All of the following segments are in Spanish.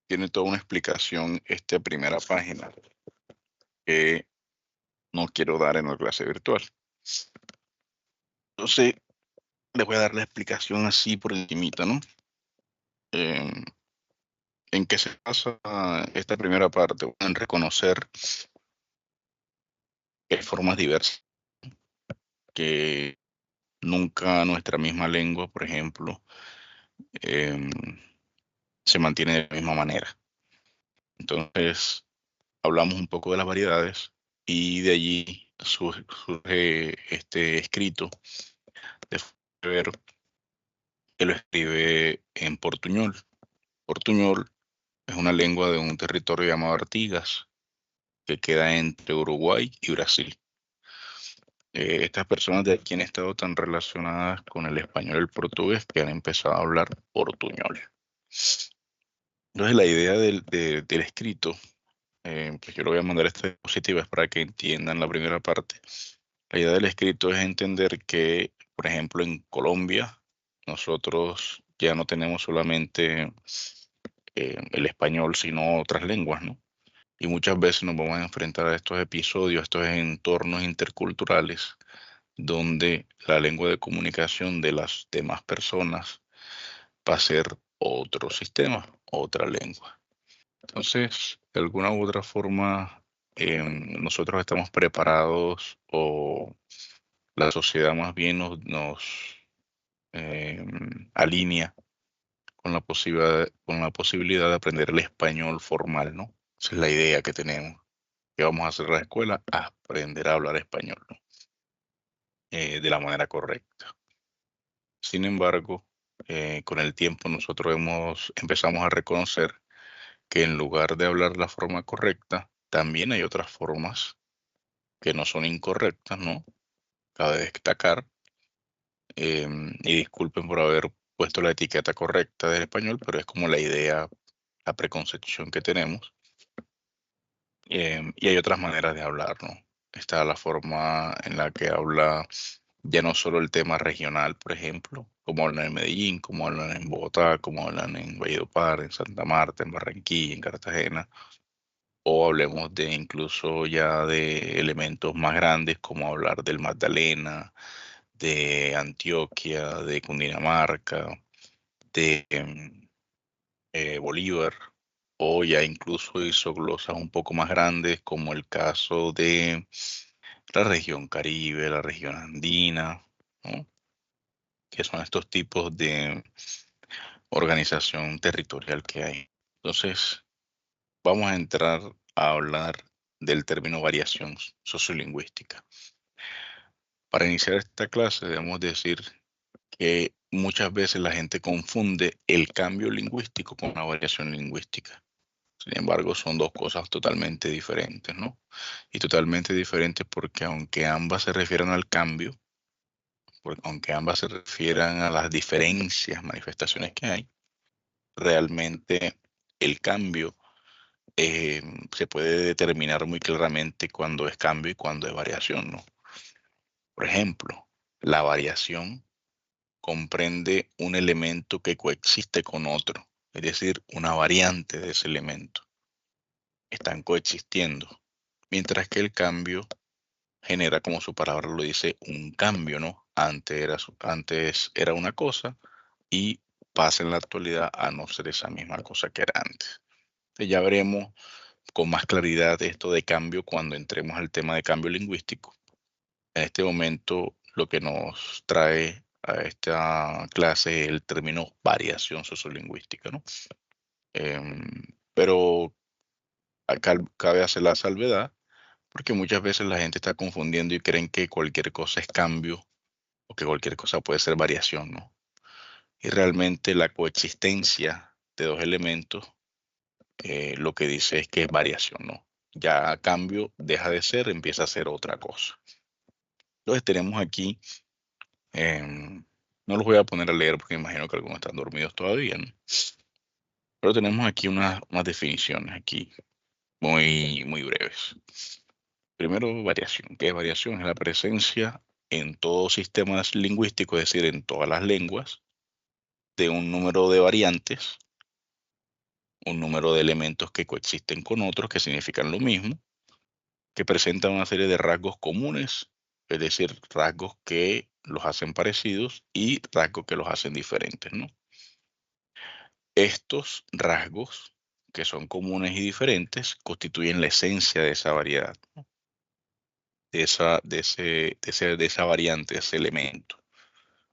tiene toda una explicación esta primera página que no quiero dar en la clase virtual. Entonces, les voy a dar la explicación así por encimita, ¿no? Em, ¿En qué se basa esta primera parte? En reconocer que hay formas diversas, que nunca nuestra misma lengua, por ejemplo, em, se mantiene de la misma manera. Entonces, hablamos un poco de las variedades y de allí surge este escrito de Weber, que lo escribe en portuñol. Portuñol es una lengua de un territorio llamado Artigas, que queda entre Uruguay y Brasil. Estas personas de aquí han estado tan relacionadas con el español y el portugués que han empezado a hablar portuñol. Entonces la idea del escrito, pues yo lo voy a mandar estas diapositivas para que entiendan la primera parte. La idea del escrito es entender que, por ejemplo, en Colombia, nosotros ya no tenemos solamente el español, sino otras lenguas, ¿no? Y muchas veces nos vamos a enfrentar a estos episodios, a estos entornos interculturales, donde la lengua de comunicación de las demás personas va a ser otro sistema, otra lengua. Entonces, de alguna u otra forma, nosotros estamos preparados o la sociedad más bien nos alinea con la posibilidad de aprender el español formal, ¿no? Esa es la idea que tenemos. Que vamos a hacer en la escuela? Aprender a hablar español, ¿no? De la manera correcta. Sin embargo, con el tiempo nosotros empezamos a reconocer que en lugar de hablar la forma correcta, también hay otras formas que no son incorrectas, ¿no? Cabe destacar, y disculpen por haber puesto la etiqueta correcta del español, pero es como la idea, la preconcepción que tenemos. Y hay otras maneras de hablar, ¿no? Está la forma en la que habla ya no solo el tema regional, por ejemplo, como hablan en Medellín, como hablan en Bogotá, como hablan en Valledupar, en Santa Marta, en Barranquilla, en Cartagena, o hablemos de incluso ya de elementos más grandes como hablar del Magdalena, de Antioquia, de Cundinamarca, de Bolívar, o ya incluso hizo glosas un poco más grandes como el caso de la región Caribe, la región andina, ¿no? Que son estos tipos de organización territorial que hay. Entonces, vamos a entrar a hablar del término variación sociolingüística. Para iniciar esta clase debemos decir que muchas veces la gente confunde el cambio lingüístico con la variación lingüística. Sin embargo, son dos cosas totalmente diferentes, ¿no? Y totalmente diferentes porque aunque ambas se refieren al cambio, aunque ambas se refieran a las diferencias, manifestaciones que hay, realmente el cambio eh, se puede determinar muy claramente cuando es cambio y cuando es variación, ¿no? Por ejemplo, la variación comprende un elemento que coexiste con otro, es decir, una variante de ese elemento. Están coexistiendo, mientras que el cambio genera, como su palabra lo dice, un cambio, ¿no? Antes era una cosa y pasa en la actualidad a no ser esa misma cosa que era antes. Entonces ya veremos con más claridad esto de cambio cuando entremos al tema de cambio lingüístico. En este momento lo que nos trae a esta clase es el término variación sociolingüística, ¿no? Em, pero acá cabe hacer la salvedad porque muchas veces la gente está confundiendo y creen que cualquier cosa es cambio o que cualquier cosa puede ser variación, ¿no? Y realmente la coexistencia de dos elementos lo que dice es que es variación, ¿no? Ya a cambio deja de ser, empieza a ser otra cosa. Entonces tenemos aquí, no los voy a poner a leer porque imagino que algunos están dormidos todavía, ¿no? Pero tenemos aquí unas definiciones aquí muy breves. Primero, variación. ¿Qué es variación? Es la presencia en todo sistema lingüístico, es decir, en todas las lenguas, de un número de variantes un número de elementos que coexisten con otros que significan lo mismo, que presentan una serie de rasgos comunes, es decir, rasgos que los hacen parecidos y rasgos que los hacen diferentes, ¿no? Estos rasgos, que son comunes y diferentes, constituyen la esencia de esa variedad, de esa variante, de ese elemento,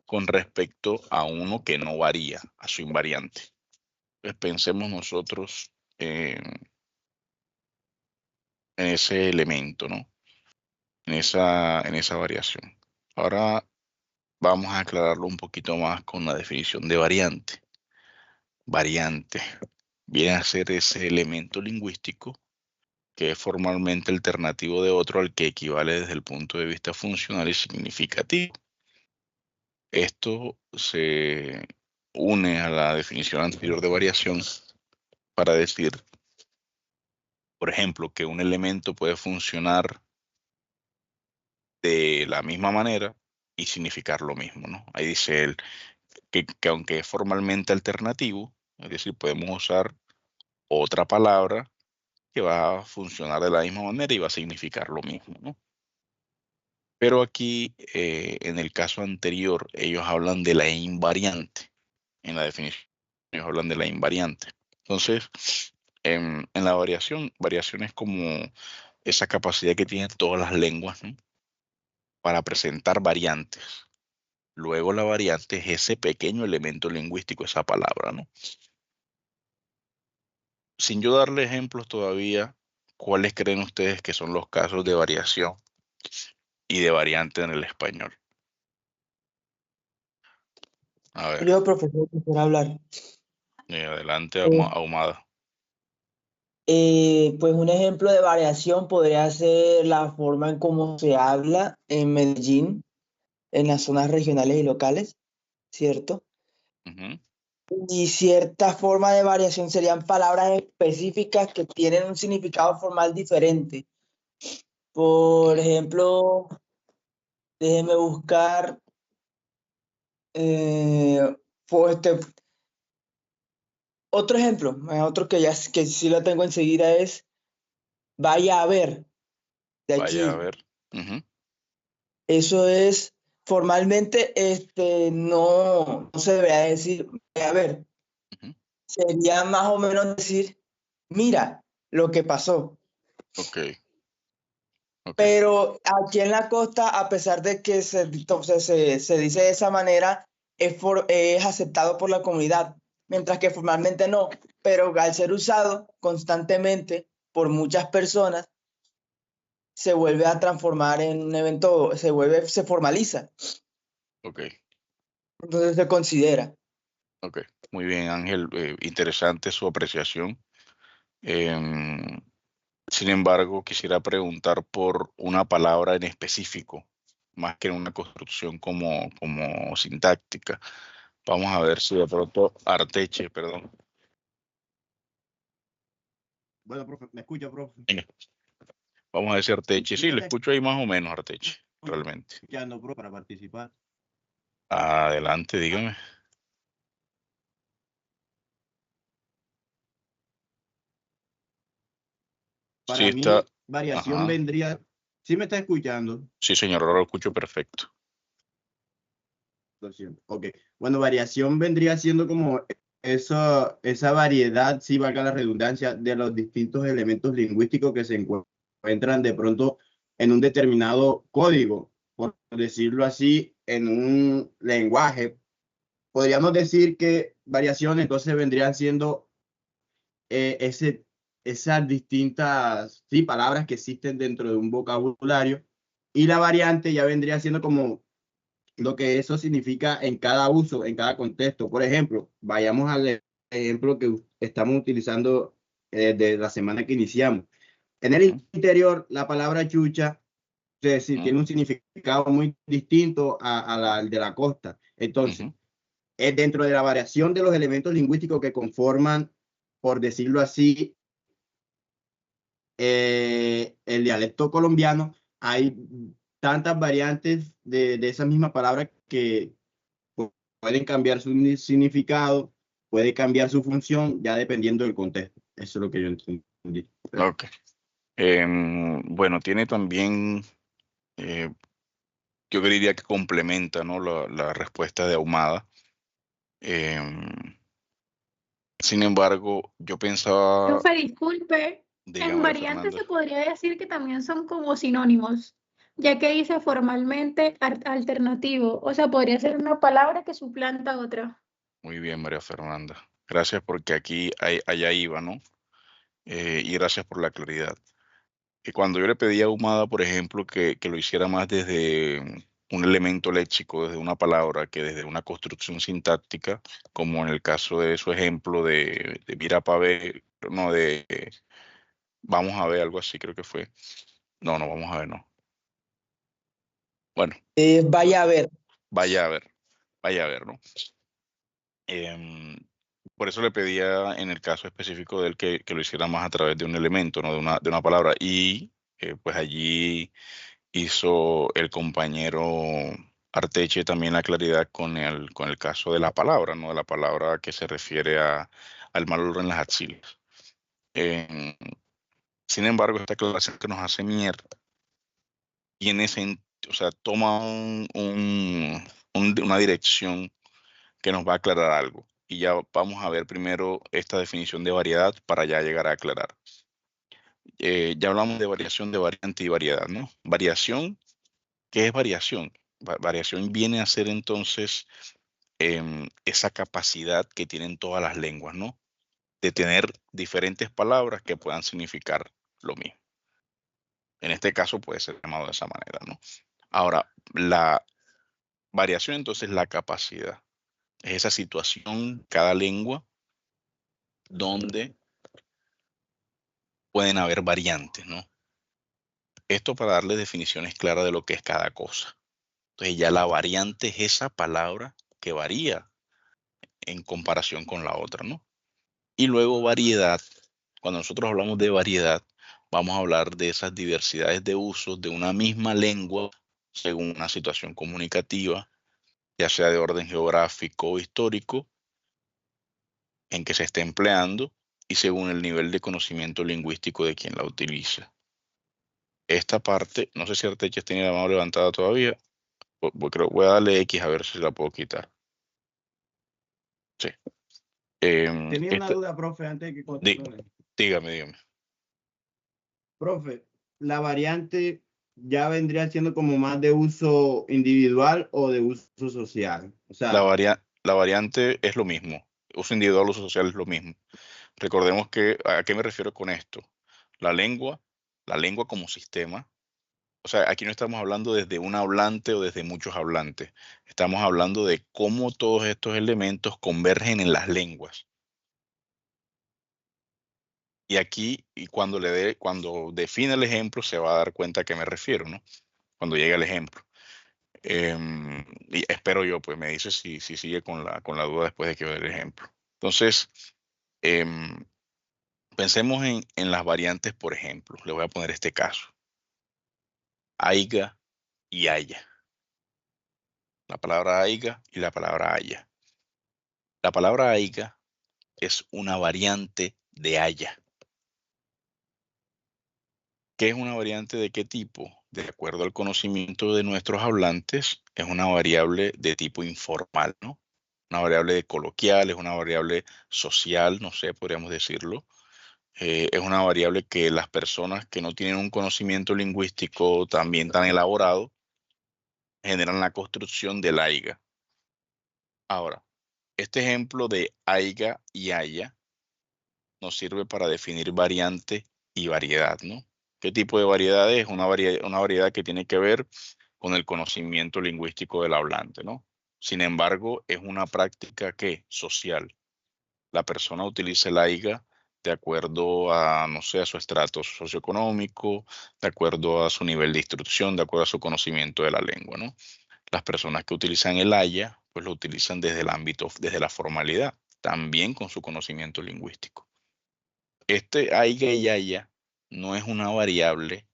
con respecto a uno que no varía, a su invariante. Pues pensemos nosotros en ese elemento, ¿no? En esa variación. Ahora vamos a aclararlo un poquito más con la definición de variante. Variante viene a ser ese elemento lingüístico que es formalmente alternativo de otro al que equivale desde el punto de vista funcional y significativo. Esto se une a la definición anterior de variación para decir, por ejemplo, que un elemento puede funcionar de la misma manera y significar lo mismo, ¿no? Ahí dice él que aunque es formalmente alternativo, es decir, podemos usar otra palabra que va a funcionar de la misma manera y va a significar lo mismo, ¿no? Pero aquí, en el caso anterior, ellos hablan de la invariante. En la definición, ellos hablan de la invariante. Entonces, en la variación es como esa capacidad que tienen todas las lenguas, ¿no? Para presentar variantes. Luego la variante es ese pequeño elemento lingüístico, esa palabra, ¿no? Sin yo darle ejemplos todavía, ¿cuáles creen ustedes que son los casos de variación y de variante en el español? A ver, Yo, profesor, quisiera hablar. adelante, Eh, Ahumada. pues un ejemplo de variación podría ser la forma en cómo se habla en Medellín, en las zonas regionales y locales, ¿cierto? Ujú, Y cierta forma de variación serían palabras específicas que tienen un significado formal diferente. Por ejemplo, déjeme buscar, eh, este, otro ejemplo, otro que sí lo tengo enseguida es vaya a ver, de vaya a aquí. ver. Ujú, Eso es formalmente, no se debería decir, a ver, ujú. sería más o menos decir, mira lo que pasó. Ok, ok, Pero aquí en la costa, a pesar de que se dice de esa manera, es aceptado por la comunidad, mientras que formalmente no. Pero al ser usado constantemente por muchas personas, se vuelve a transformar en un evento, se formaliza, ok, entonces se considera. ok. Muy bien, Ángel. Interesante su apreciación. Em, Sin embargo, quisiera preguntar por una palabra en específico, más que una construcción como sintáctica. Vamos a ver si de pronto Arteche, perdón. Bueno, profe, ¿me escucha, profe? Venga, vamos a decir Arteche. Sí, Sí, me lo está escucho ahí más o menos, Arteche, realmente. escuchando, profe, para participar. Adelante, dígame. Sí Para está. mí, variación Ajá. vendría, ¿sí me está escuchando? Sí, señor, ahora lo escucho perfecto. Lo siento. Ok. Bueno, variación vendría siendo como esa variedad, si valga la redundancia, de los distintos elementos lingüísticos que se encuentran de pronto en un determinado código, por decirlo así, en un lenguaje. Podríamos decir que variación entonces vendrían siendo esas distintas sí, palabras que existen dentro de un vocabulario, y la variante ya vendría siendo como lo que eso significa en cada uso, en cada contexto. Por ejemplo, vayamos al ejemplo que estamos utilizando de la semana que iniciamos. En el Ujú, interior, la palabra chucha sí, ujú, tiene un significado muy distinto al de la costa. Entonces, ujú, dentro de la variación de los elementos lingüísticos que conforman, por decirlo así, el dialecto colombiano, hay tantas variantes de esa misma palabra que pueden cambiar su significado, puede cambiar su función ya dependiendo del contexto. Eso es lo que yo entendí. Ok. Bueno, tiene también, yo diría que complementa, ¿no? la respuesta de Ahumada. Em, Sin embargo, yo pensaba, Profe, disculpe, en dígame, variantes Fernanda. se podría decir que también son como sinónimos, ya que dice formalmente alternativo, o sea, podría ser una palabra que suplanta otra. Muy bien, María Fernanda. Gracias porque aquí allá iba, ¿no? Y gracias por la claridad. Y cuando yo le pedí a Ahumada, por ejemplo, que lo hiciera más desde un elemento léxico, desde una palabra, que desde una construcción sintáctica, como en el caso de su ejemplo de mira para ver, no, de vamos a ver, algo así creo que fue. No, no, vamos a ver, no. Bueno, Vaya a ver. vaya a ver, vaya a ver, ¿no? Em, por eso le pedía en el caso específico de él que lo hiciera más a través de un elemento, ¿no? De una palabra. Y pues allí hizo el compañero Arteche también la claridad con el caso de la palabra, ¿no? De la palabra que se refiere al mal olor en las axilas. Em, Sin embargo, esta aclaración que nos hace Mier tiene, o sea, toma una dirección que nos va a aclarar algo. Y ya vamos a ver primero esta definición de variedad para ya llegar a aclarar. Ya hablamos de variación, de variante y variedad, ¿no? Variación, ¿qué es variación? Variación viene a ser entonces esa capacidad que tienen todas las lenguas, ¿no? De tener diferentes palabras que puedan significar lo mismo. En este caso puede ser llamado de esa manera, ¿no? Ahora, la variación entonces es la capacidad. Es esa situación, cada lengua, donde pueden haber variantes, ¿no? Esto para darle definiciones claras de lo que es cada cosa. Entonces ya la variante es esa palabra que varía en comparación con la otra, ¿no? Y luego variedad. Cuando nosotros hablamos de variedad, vamos a hablar de esas diversidades de usos de una misma lengua según una situación comunicativa, ya sea de orden geográfico o histórico, en que se esté empleando y según el nivel de conocimiento lingüístico de quien la utiliza. Esta parte, no sé si Arteche tiene la mano levantada todavía. Voy a darle X a ver si la puedo quitar. Sí. Tenía una duda, profe, antes de que continúe. Dígame. Profe, la variante ya vendría siendo como más de uso individual o de uso social. O La, sea, la variante es lo mismo. Uso individual, uso social es lo mismo. Recordemos que, ¿a qué me refiero con esto? La lengua, la lengua como sistema. O sea, aquí no estamos hablando desde un hablante o desde muchos hablantes. Estamos hablando de cómo todos estos elementos convergen en las lenguas. Y aquí, y cuando define el ejemplo, se va a dar cuenta a qué me refiero, ¿no? Cuando llegue el ejemplo. Y espero yo, pues me dice si sigue con la duda después de que vea el ejemplo. Entonces, em, pensemos en las variantes, por ejemplo. Le voy a poner este caso. Aiga y haya. La palabra aiga y la palabra haya. La palabra aiga es una variante de haya. ¿Qué es una variante de qué tipo? De acuerdo al conocimiento de nuestros hablantes, es una variable de tipo informal, ¿no? Una variable de coloquial, es una variable social, no sé, podríamos decirlo. Es una variable que las personas que no tienen un conocimiento lingüístico también tan elaborado generan la construcción del aiga. Ahora, este ejemplo de aiga y haya nos sirve para definir variante y variedad, ¿no? ¿Qué tipo de variedad es? Una variedad que tiene que ver con el conocimiento lingüístico del hablante, ¿no? Sin embargo, es una práctica que social. La persona utiliza el AIGA de acuerdo a, no sé, a su estrato socioeconómico, de acuerdo a su nivel de instrucción, de acuerdo a su conocimiento de la lengua, ¿no? Las personas que utilizan el haya, pues lo utilizan desde el ámbito, desde la formalidad, también con su conocimiento lingüístico. Este aiga y haya no es una variable,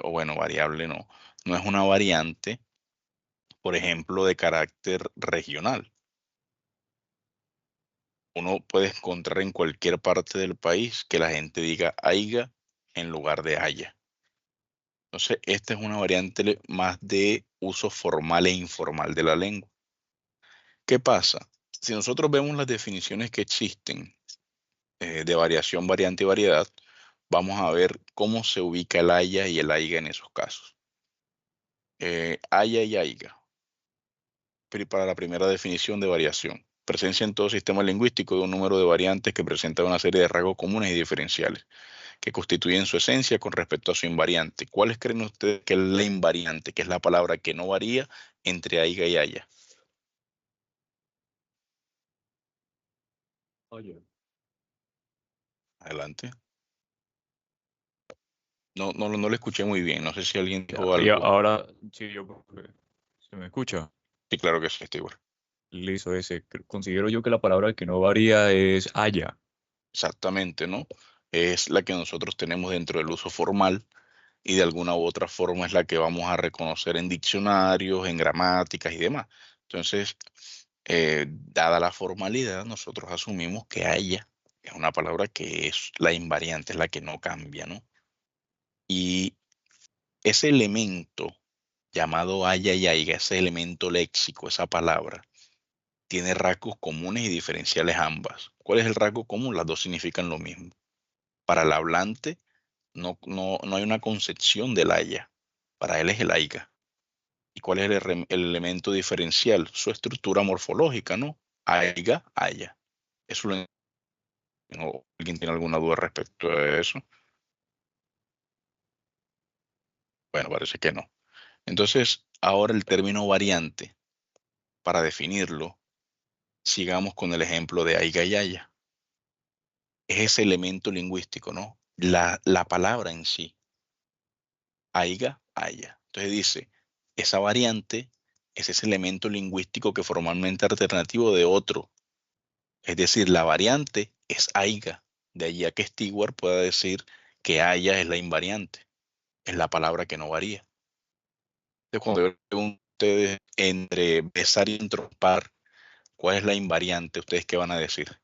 o bueno, variable no es una variante, por ejemplo, de carácter regional. uno puede encontrar en cualquier parte del país que la gente diga aiga en lugar de haya. Entonces, esta es una variante más de uso formal e informal de la lengua. ¿Qué pasa? Si nosotros vemos las definiciones que existen de variación, variante y variedad, vamos a ver cómo se ubica el haya y el aiga en esos casos. Haya y aiga. Para la primera definición de variación. Presencia en todo sistema lingüístico de un número de variantes que presentan una serie de rasgos comunes y diferenciales, que constituyen su esencia con respecto a su invariante. ¿Cuáles creen ustedes que es la invariante, que es la palabra que no varía entre aiga y haya? Oye, Adelante. No lo escuché muy bien. No sé si alguien dijo y algo. ahora sí, ¿se me escucha? Sí, claro que sí, estoy igual. Listo, considero yo que la palabra que no varía es haya. Exactamente, ¿no? Es la que nosotros tenemos dentro del uso formal y de alguna u otra forma es la que vamos a reconocer en diccionarios, en gramáticas y demás. Entonces, dada la formalidad, nosotros asumimos que haya es una palabra que es la invariante, es la que no cambia, ¿no? Y ese elemento llamado haya y aiga, ese elemento léxico, esa palabra, tiene rasgos comunes y diferenciales ambas. ¿Cuál es el rasgo común? Las dos significan lo mismo. Para el hablante no hay una concepción del haya, para él es el aiga. ¿Y cuál es el elemento diferencial? Su estructura morfológica, ¿no? Aiga, haya. Eso lo ¿O ¿Alguien tiene alguna duda respecto a eso? Bueno, parece que no. Entonces, ahora el término variante, para definirlo, sigamos con el ejemplo de aiga y haya. Es ese elemento lingüístico, ¿no? La palabra en sí, aiga, haya. Entonces dice, esa variante es ese elemento lingüístico que formalmente es alternativo de otro. Es decir, la variante es aiga. De allí a que Stewart pueda decir que haya es la invariante. Es la palabra que no varía. Entonces, cuando yo le pregunto a ustedes entre besar y entrompar, ¿cuál es la invariante? ¿Ustedes qué van a decir?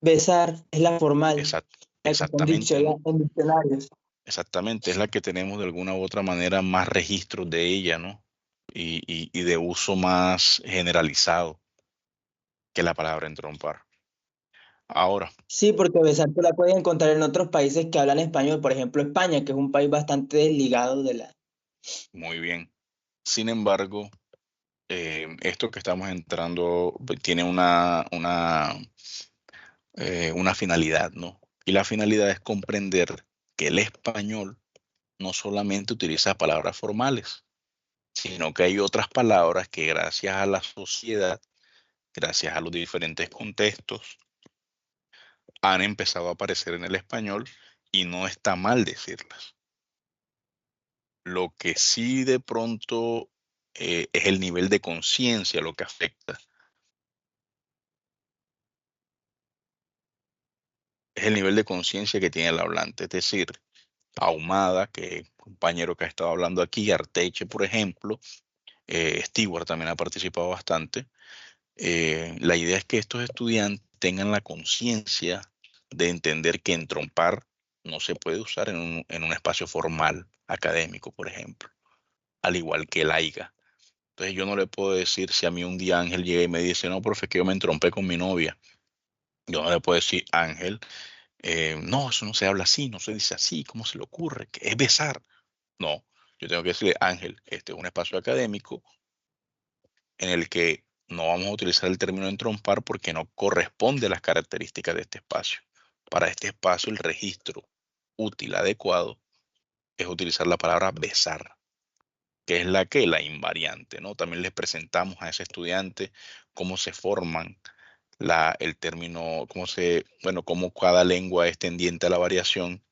Besar es la formal, la que está Exactamente, ¿no? en diccionarios. Exactamente, es la que tenemos de alguna u otra manera más registros de ella, ¿no? Y de uso más generalizado que la palabra entrompar. Ahora, Sí, porque besar tú la puedes encontrar en otros países que hablan español, por ejemplo España, que es un país bastante desligado de la... muy bien. Sin embargo, esto que estamos entrando tiene una finalidad, ¿no? Y la finalidad es comprender que el español no solamente utiliza palabras formales, sino que hay otras palabras que gracias a la sociedad, gracias a los diferentes contextos, han empezado a aparecer en el español y no está mal decirlas. Lo que sí de pronto es el nivel de conciencia lo que afecta. Es el nivel de conciencia que tiene el hablante. Es decir, Ahumada, que es un compañero que ha estado hablando aquí, Arteche, por ejemplo, Stewart también ha participado bastante. La idea es que estos estudiantes tengan la conciencia de entender que entrompar no se puede usar en un espacio formal académico, por ejemplo, al igual que el aiga. Entonces yo no le puedo decir si a mí un día Ángel llega y me dice, no, profe, que yo me entrompé con mi novia. Yo no le puedo decir, Ángel, no, eso no se habla así, no se dice así, ¿cómo se le ocurre? Que es besar. No, yo tengo que decirle, Ángel, este es un espacio académico en el que no vamos a utilizar el término entrompar porque no corresponde a las características de este espacio. Para este espacio, el registro útil, adecuado, es utilizar la palabra besar, que es la invariante, ¿no? También les presentamos a ese estudiante cómo se forman el término, cómo cada lengua es tendiente a la variación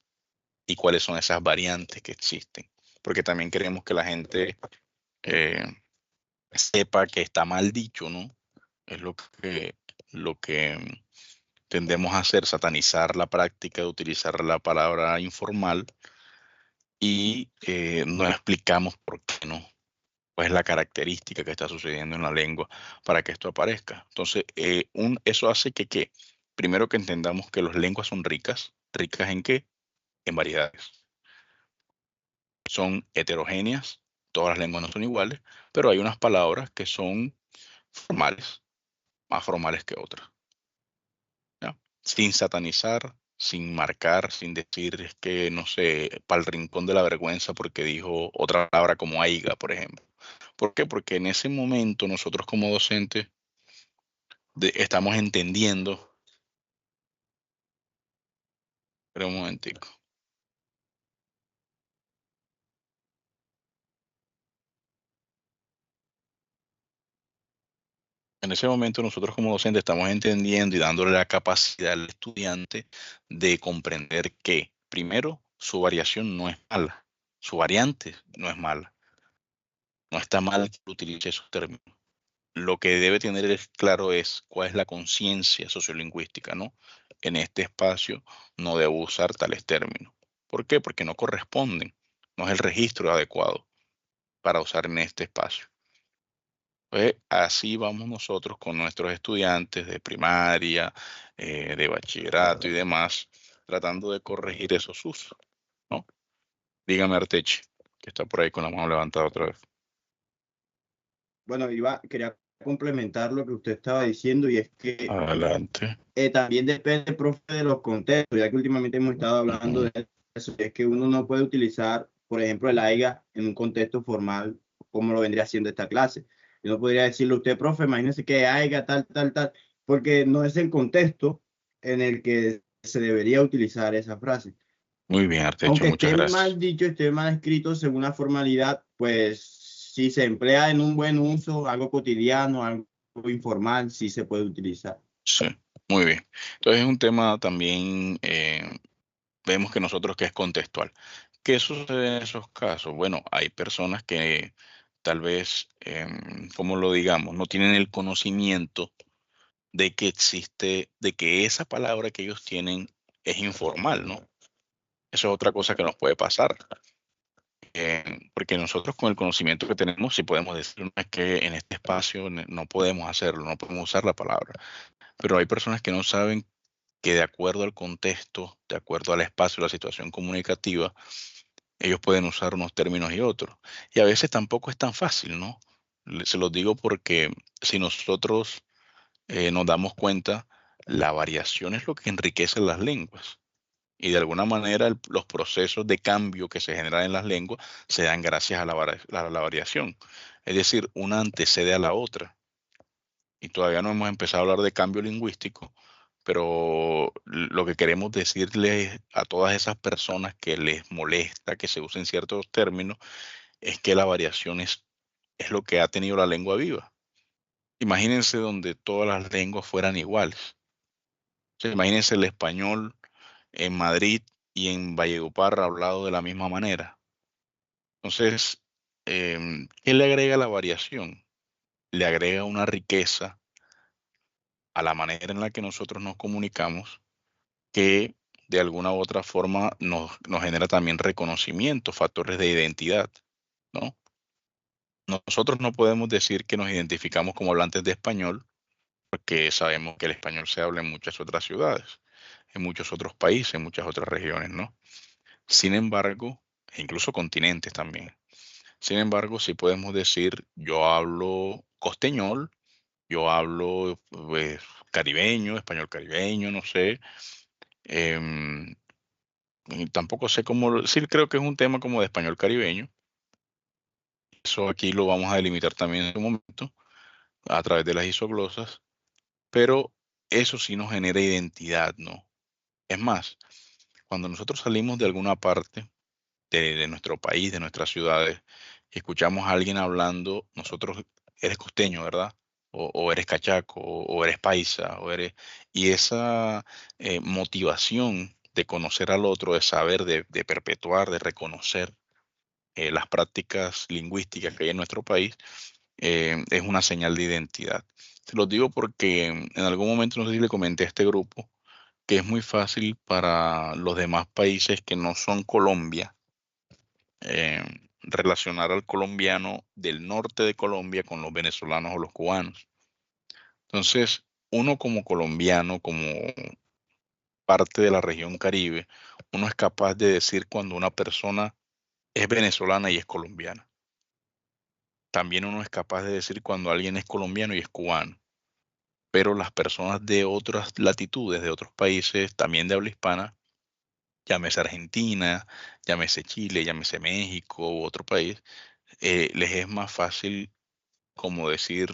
y cuáles son esas variantes que existen. Porque también queremos que la gente eh, sepa que está mal dicho, ¿no? Es lo que tendemos a hacer, satanizar la práctica de utilizar la palabra informal y no explicamos por qué no. cuál es la característica que está sucediendo en la lengua para que esto aparezca. Entonces, eso hace que primero que entendamos que las lenguas son ricas. ¿Ricas en qué? En variedades. Son heterogéneas, todas las lenguas no son iguales, pero hay unas palabras que son formales, más formales que otras, ¿ya? Sin satanizar, sin marcar, sin decir es que, no sé, para el rincón de la vergüenza porque dijo otra palabra como aiga, por ejemplo. ¿Por qué? Porque en ese momento nosotros como docentes estamos entendiendo, pero un momentico. En ese momento nosotros como docentes estamos entendiendo y dándole la capacidad al estudiante de comprender que, primero, su variación no es mala, su variante no es mala, no está mal que utilice esos términos. Lo que debe tener claro es cuál es la conciencia sociolingüística, ¿no? En este espacio no debo usar tales términos. ¿Por qué? Porque no corresponden, no es el registro adecuado para usar en este espacio. Pues así vamos nosotros con nuestros estudiantes de primaria, de bachillerato y demás, tratando de corregir esos usos, ¿no? Dígame, Arteche, que está por ahí con la mano levantada otra vez. Bueno, quería complementar lo que usted estaba diciendo y es que Adelante. también depende, profe, de los contextos, ya que últimamente hemos estado hablando de eso, es que uno no puede utilizar, por ejemplo, el AIGA en un contexto formal como lo vendría haciendo esta clase. Yo no podría decirle a usted, profe, imagínese que AIGA tal, tal, tal, porque no es el contexto en el que se debería utilizar esa frase. Muy bien, Arteche, Aunque muchas esté gracias. mal dicho, esté mal escrito según la formalidad, pues si se emplea en un buen uso, algo cotidiano, algo informal, sí se puede utilizar. Sí, muy bien. Entonces es un tema también, vemos que nosotros que es contextual. ¿Qué sucede en esos casos? Bueno, hay personas que tal vez, como lo digamos, no tienen el conocimiento de que existe, de que esa palabra que ellos tienen es informal, ¿no? Eso es otra cosa que nos puede pasar. Porque nosotros con el conocimiento que tenemos, sí podemos decir que en este espacio no podemos hacerlo, no podemos usar la palabra. Pero hay personas que no saben que de acuerdo al contexto, de acuerdo al espacio, la situación comunicativa, ellos pueden usar unos términos y otros. Y a veces tampoco es tan fácil, ¿no? Se los digo porque si nosotros nos damos cuenta, la variación es lo que enriquece las lenguas. Y de alguna manera los procesos de cambio que se generan en las lenguas se dan gracias a la variación. Es decir, una antecede a la otra. Y todavía no hemos empezado a hablar de cambio lingüístico, pero lo que queremos decirles a todas esas personas que les molesta que se usen ciertos términos es que la variación es lo que ha tenido la lengua viva. Imagínense donde todas las lenguas fueran iguales. O sea, imagínense el español en Madrid y en Valledupar hablado de la misma manera. Entonces, ¿qué le agrega la variación? Le agrega una riqueza a la manera en la que nosotros nos comunicamos que de alguna u otra forma nos genera también reconocimiento, factores de identidad, ¿no? Nosotros no podemos decir que nos identificamos como hablantes de español porque sabemos que el español se habla en muchas otras ciudades, en muchos otros países, en muchas otras regiones, ¿no? Sin embargo, e incluso continentes también. Sin embargo, sí podemos decir, yo hablo costeñol, yo hablo pues, caribeño, español caribeño, no sé. em, y tampoco sé cómo, sí creo que es un tema como de español caribeño. Eso aquí lo vamos a delimitar también en un momento a través de las isoglosas, pero eso sí nos genera identidad, ¿no? Es más, cuando nosotros salimos de alguna parte de nuestro país, de nuestras ciudades, y escuchamos a alguien hablando, nosotros, eres costeño, ¿verdad? O eres cachaco, o eres paisa, y esa motivación de conocer al otro, de saber, de perpetuar, de reconocer las prácticas lingüísticas que hay en nuestro país, es una señal de identidad. Se los digo porque en algún momento, no sé si le comenté a este grupo, que es muy fácil para los demás países que no son Colombia, eh, relacionar al colombiano del norte de Colombia con los venezolanos o los cubanos. Entonces, uno como colombiano, como parte de la región Caribe, uno es capaz de decir cuando una persona es venezolana y es colombiana. También uno es capaz de decir cuando alguien es colombiano y es cubano. Pero las personas de otras latitudes, de otros países, también de habla hispana, llámese Argentina, llámese Chile, llámese México u otro país, les es más fácil como decir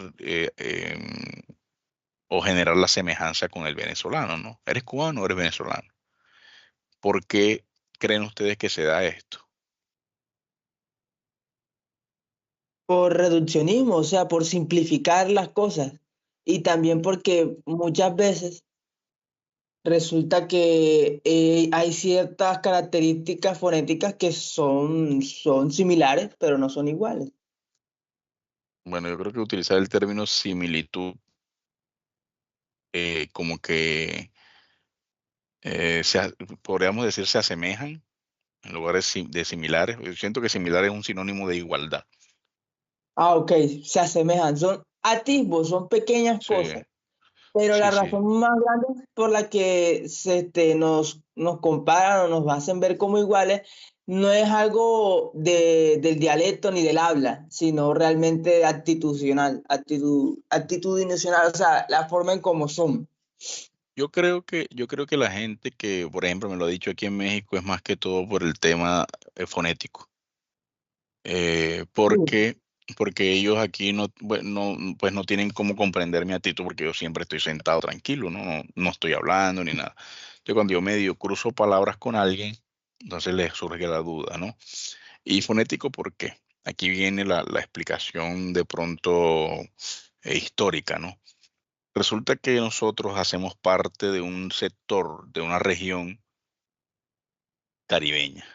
o generar la semejanza con el venezolano, ¿no? ¿Eres cubano o eres venezolano? ¿Por qué creen ustedes que se da esto? Por reduccionismo, o sea, por simplificar las cosas. Y también porque muchas veces resulta que hay ciertas características fonéticas que son similares, pero no son iguales. Bueno, yo creo que utilizar el término similitud como que podríamos decir se asemejan en lugar de similares. Yo siento que similar es un sinónimo de igualdad. Ah, ok, se asemejan, son atisbos, son pequeñas Sí, cosas. Pero sí, la sí. razón más grande por la que nos comparan o nos hacen ver como iguales no es algo del dialecto ni del habla, sino realmente actitudinacional, o sea, la forma en cómo son. Yo creo que la gente que, por ejemplo, me lo ha dicho aquí en México es más que todo por el tema fonético. Sí, Porque ellos aquí pues no tienen cómo comprender mi actitud porque yo siempre estoy sentado tranquilo, no estoy hablando ni nada. Yo cuando yo medio cruzo palabras con alguien, entonces les surge la duda, ¿no? Y fonético, ¿por qué? Aquí viene la explicación de pronto histórica, ¿no? Resulta que nosotros hacemos parte de un sector, de una región caribeña.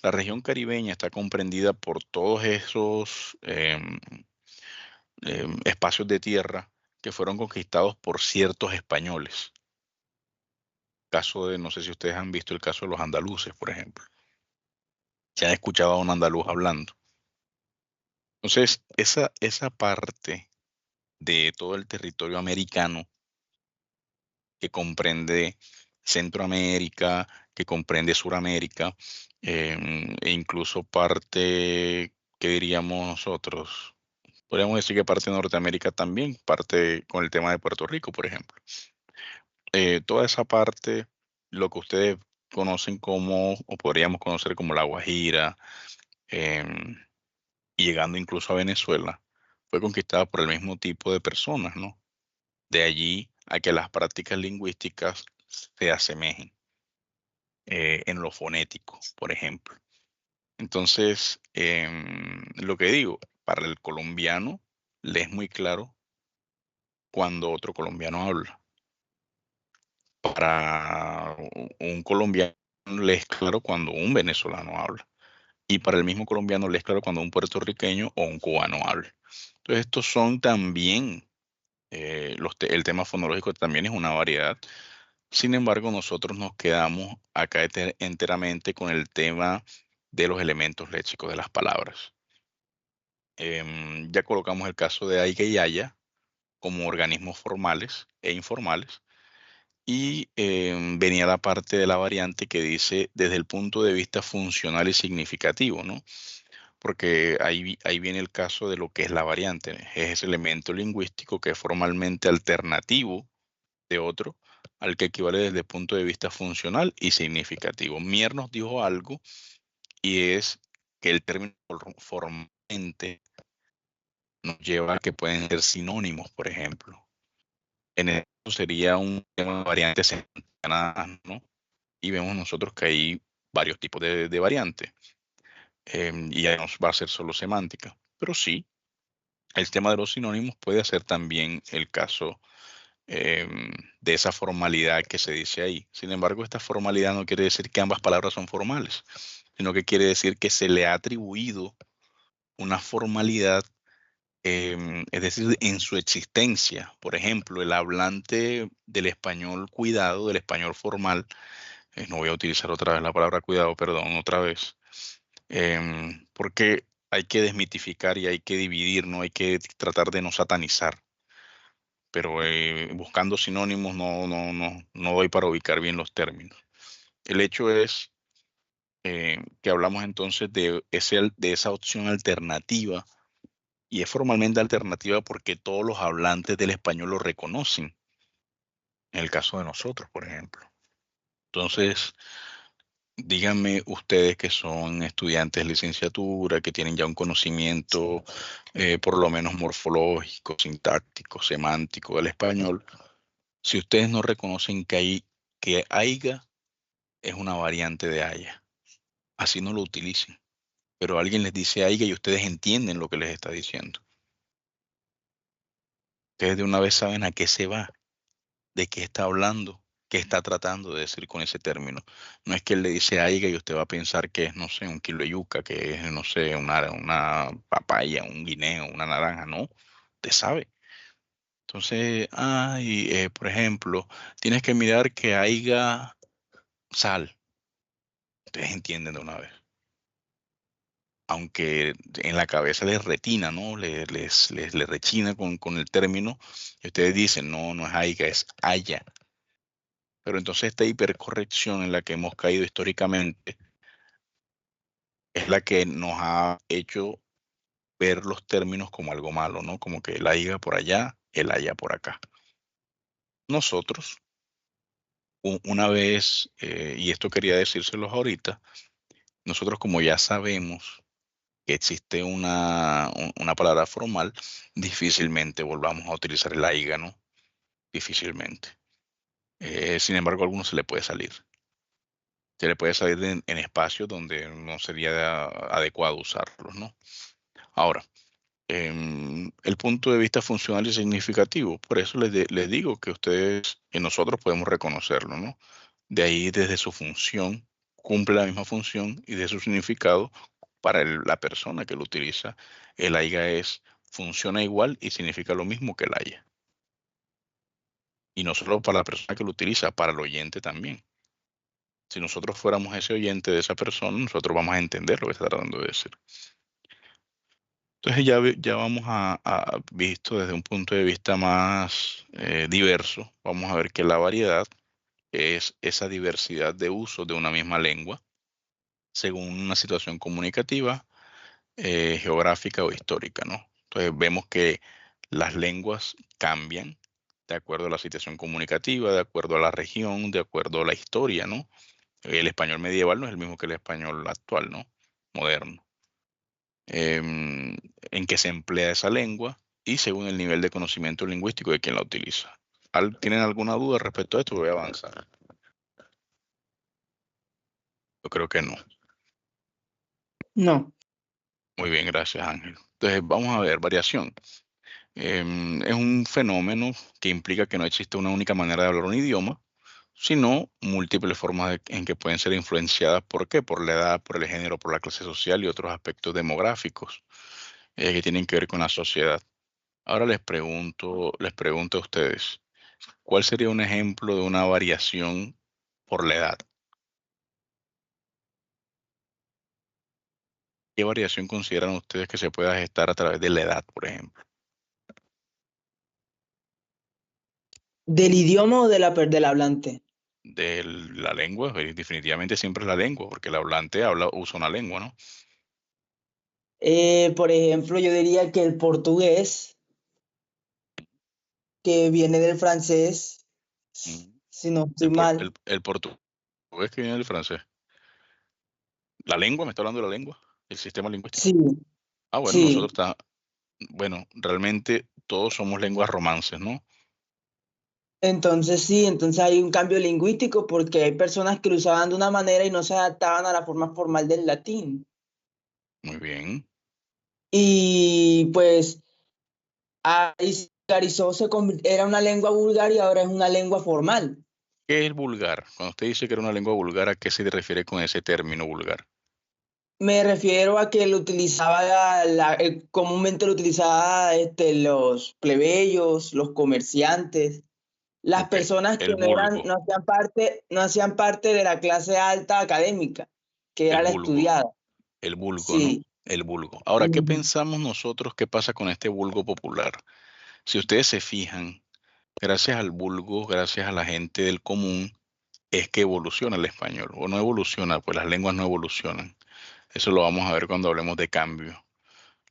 La región caribeña está comprendida por todos esos espacios de tierra que fueron conquistados por ciertos españoles. Caso de, no sé si ustedes han visto el caso de los andaluces, por ejemplo. Se han escuchado a un andaluz hablando. Entonces, esa parte de todo el territorio americano que comprende Centroamérica, que comprende Suramérica, e incluso parte, ¿qué diríamos nosotros? Podríamos decir que parte de Norteamérica también, parte con el tema de Puerto Rico, por ejemplo. Toda esa parte, lo que ustedes conocen como, o podríamos conocer como La Guajira, em, y llegando incluso a Venezuela, fue conquistada por el mismo tipo de personas, ¿no? De allí a que las prácticas lingüísticas se asemejen en lo fonético, por ejemplo. Entonces, lo que digo, para el colombiano le es muy claro cuando otro colombiano habla. Para un colombiano le es claro cuando un venezolano habla. Y para el mismo colombiano le es claro cuando un puertorriqueño o un cubano habla. Entonces, estos son también, el tema fonológico también es una variedad. Sin embargo, nosotros nos quedamos acá enteramente con el tema de los elementos léxicos de las palabras. Ya colocamos el caso de Aiga y Aya como organismos formales e informales. Y venía la parte de la variante que dice desde el punto de vista funcional y significativo, ¿no? Porque ahí viene el caso de lo que es la variante. Es ese elemento lingüístico que es formalmente alternativo de otro, al que equivale desde el punto de vista funcional y significativo. Mier nos dijo algo y es que el término formalmente nos lleva a que pueden ser sinónimos, por ejemplo. En esto sería un tema de variantes semánticas, ¿no? Y vemos nosotros que hay varios tipos de variantes y ya no va a ser solo semántica. Pero sí, el tema de los sinónimos puede ser también el caso de esa formalidad que se dice ahí. Sin embargo, esta formalidad no quiere decir que ambas palabras son formales, sino que quiere decir que se le ha atribuido una formalidad, es decir, en su existencia. Por ejemplo, el hablante del español cuidado, del español formal, no voy a utilizar otra vez la palabra cuidado, perdón, otra vez. Porque hay que desmitificar y hay que dividir, no hay que tratar de no satanizar. Pero buscando sinónimos no doy para ubicar bien los términos. El hecho es que hablamos entonces de esa opción alternativa, y es formalmente alternativa porque todos los hablantes del español lo reconocen, en el caso de nosotros, por ejemplo. Entonces, díganme ustedes que son estudiantes de licenciatura, que tienen ya un conocimiento por lo menos morfológico, sintáctico, semántico del español, si ustedes no reconocen que aiga es una variante de haya, así no lo utilicen. Pero alguien les dice aiga y ustedes entienden lo que les está diciendo. Ustedes de una vez saben a qué se va, de qué está hablando, qué está tratando de decir con ese término. No es que él le dice aiga y usted va a pensar que es, no sé, un kilo de yuca, que es, no sé, una papaya, un guineo, una naranja. No, usted sabe. Entonces, por ejemplo, tienes que mirar que haya sal. Ustedes entienden de una vez. Aunque en la cabeza les retina, ¿no? Les rechina con el término, y ustedes dicen, no es haiga, es haya. Pero entonces esta hipercorrección en la que hemos caído históricamente es la que nos ha hecho ver los términos como algo malo, ¿no? Como que el haiga por allá, el haya por acá. Nosotros, una vez, y esto quería decírselos ahorita, nosotros como ya sabemos que existe una palabra formal, difícilmente volvamos a utilizar el aiga, ¿no? Difícilmente. Sin embargo, a algunos se le puede salir. Se le puede salir en espacios donde no sería adecuado usarlos, ¿no? Ahora, el punto de vista funcional y significativo, por eso les digo que ustedes y nosotros podemos reconocerlo, ¿no? De ahí, desde su función, cumple la misma función, y de su significado, para la persona que lo utiliza, el aiga funciona igual y significa lo mismo que el haya. Y no solo para la persona que lo utiliza, para el oyente también. Si nosotros fuéramos ese oyente de esa persona, nosotros vamos a entender lo que está tratando de decir. Entonces ya vamos a visto desde un punto de vista más diverso, vamos a ver que la variedad es esa diversidad de uso de una misma lengua según una situación comunicativa, geográfica o histórica, ¿no? Entonces vemos que las lenguas cambian de acuerdo a la situación comunicativa, de acuerdo a la región, de acuerdo a la historia, ¿no? El español medieval no es el mismo que el español actual, ¿no? Moderno. En que se emplea esa lengua y según el nivel de conocimiento lingüístico de quien la utiliza. ¿Tienen alguna duda respecto a esto? Voy a avanzar. Yo creo que no. No. Muy bien, gracias, Ángel. Entonces, vamos a ver, variación. Es un fenómeno que implica que no existe una única manera de hablar un idioma, sino múltiples formas en que pueden ser influenciadas. ¿Por qué? Por la edad, por el género, por la clase social y otros aspectos demográficos que tienen que ver con la sociedad. Ahora les pregunto a ustedes, ¿cuál sería un ejemplo de una variación por la edad? ¿Qué variación consideran ustedes que se pueda gestar a través de la edad, por ejemplo? ¿Del idioma o del hablante? De la lengua, definitivamente siempre es la lengua, porque el hablante usa una lengua, ¿no? Por ejemplo, yo diría que el portugués, que viene del francés, Mm. si no estoy mal. El portugués que viene del francés. ¿La lengua? ¿Me está hablando de la lengua? ¿El sistema lingüístico? Sí, Bueno, sí. bueno, realmente todos somos lenguas romances, ¿no? Entonces sí, entonces hay un cambio lingüístico porque hay personas que lo usaban de una manera y no se adaptaban a la forma formal del latín. Muy bien. Y pues ahí se vulgarizó, era una lengua vulgar y ahora es una lengua formal. ¿Qué es vulgar? Cuando usted dice que era una lengua vulgar, ¿a qué se refiere con ese término vulgar? Me refiero a que lo utilizaba, comúnmente lo utilizaba los plebeyos, los comerciantes, las Ok, personas que el vulgo, no hacían parte de la clase alta académica, que el era la vulgo. estudiada. El vulgo, ¿no? Sí. El vulgo. Ahora, ¿qué Ujú. pensamos nosotros? ¿Qué pasa con este vulgo popular? Si ustedes se fijan, gracias al vulgo, gracias a la gente del común, es que evoluciona el español. O no evoluciona, pues las lenguas no evolucionan. Eso lo vamos a ver cuando hablemos de cambio.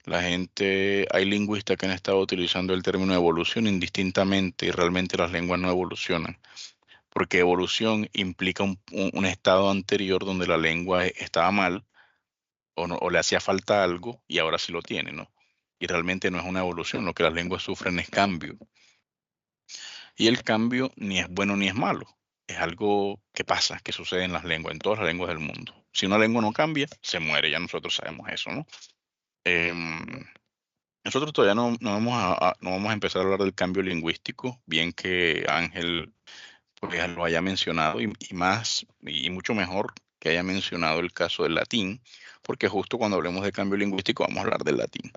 Hay lingüistas que han estado utilizando el término evolución indistintamente y realmente las lenguas no evolucionan, porque evolución implica un estado anterior donde la lengua estaba mal o le hacía falta algo y ahora sí lo tiene, ¿no? Y realmente no es una evolución, lo que las lenguas sufren es cambio. Y el cambio ni es bueno ni es malo, es algo que pasa, que sucede en las lenguas, en todas las lenguas del mundo. Si una lengua no cambia, se muere, ya nosotros sabemos eso, ¿no? Em, Nosotros todavía no vamos a empezar a hablar del cambio lingüístico, bien que Ángel pues, lo haya mencionado y más y mucho mejor que haya mencionado el caso del latín, porque justo cuando hablemos de cambio lingüístico vamos a hablar del latín.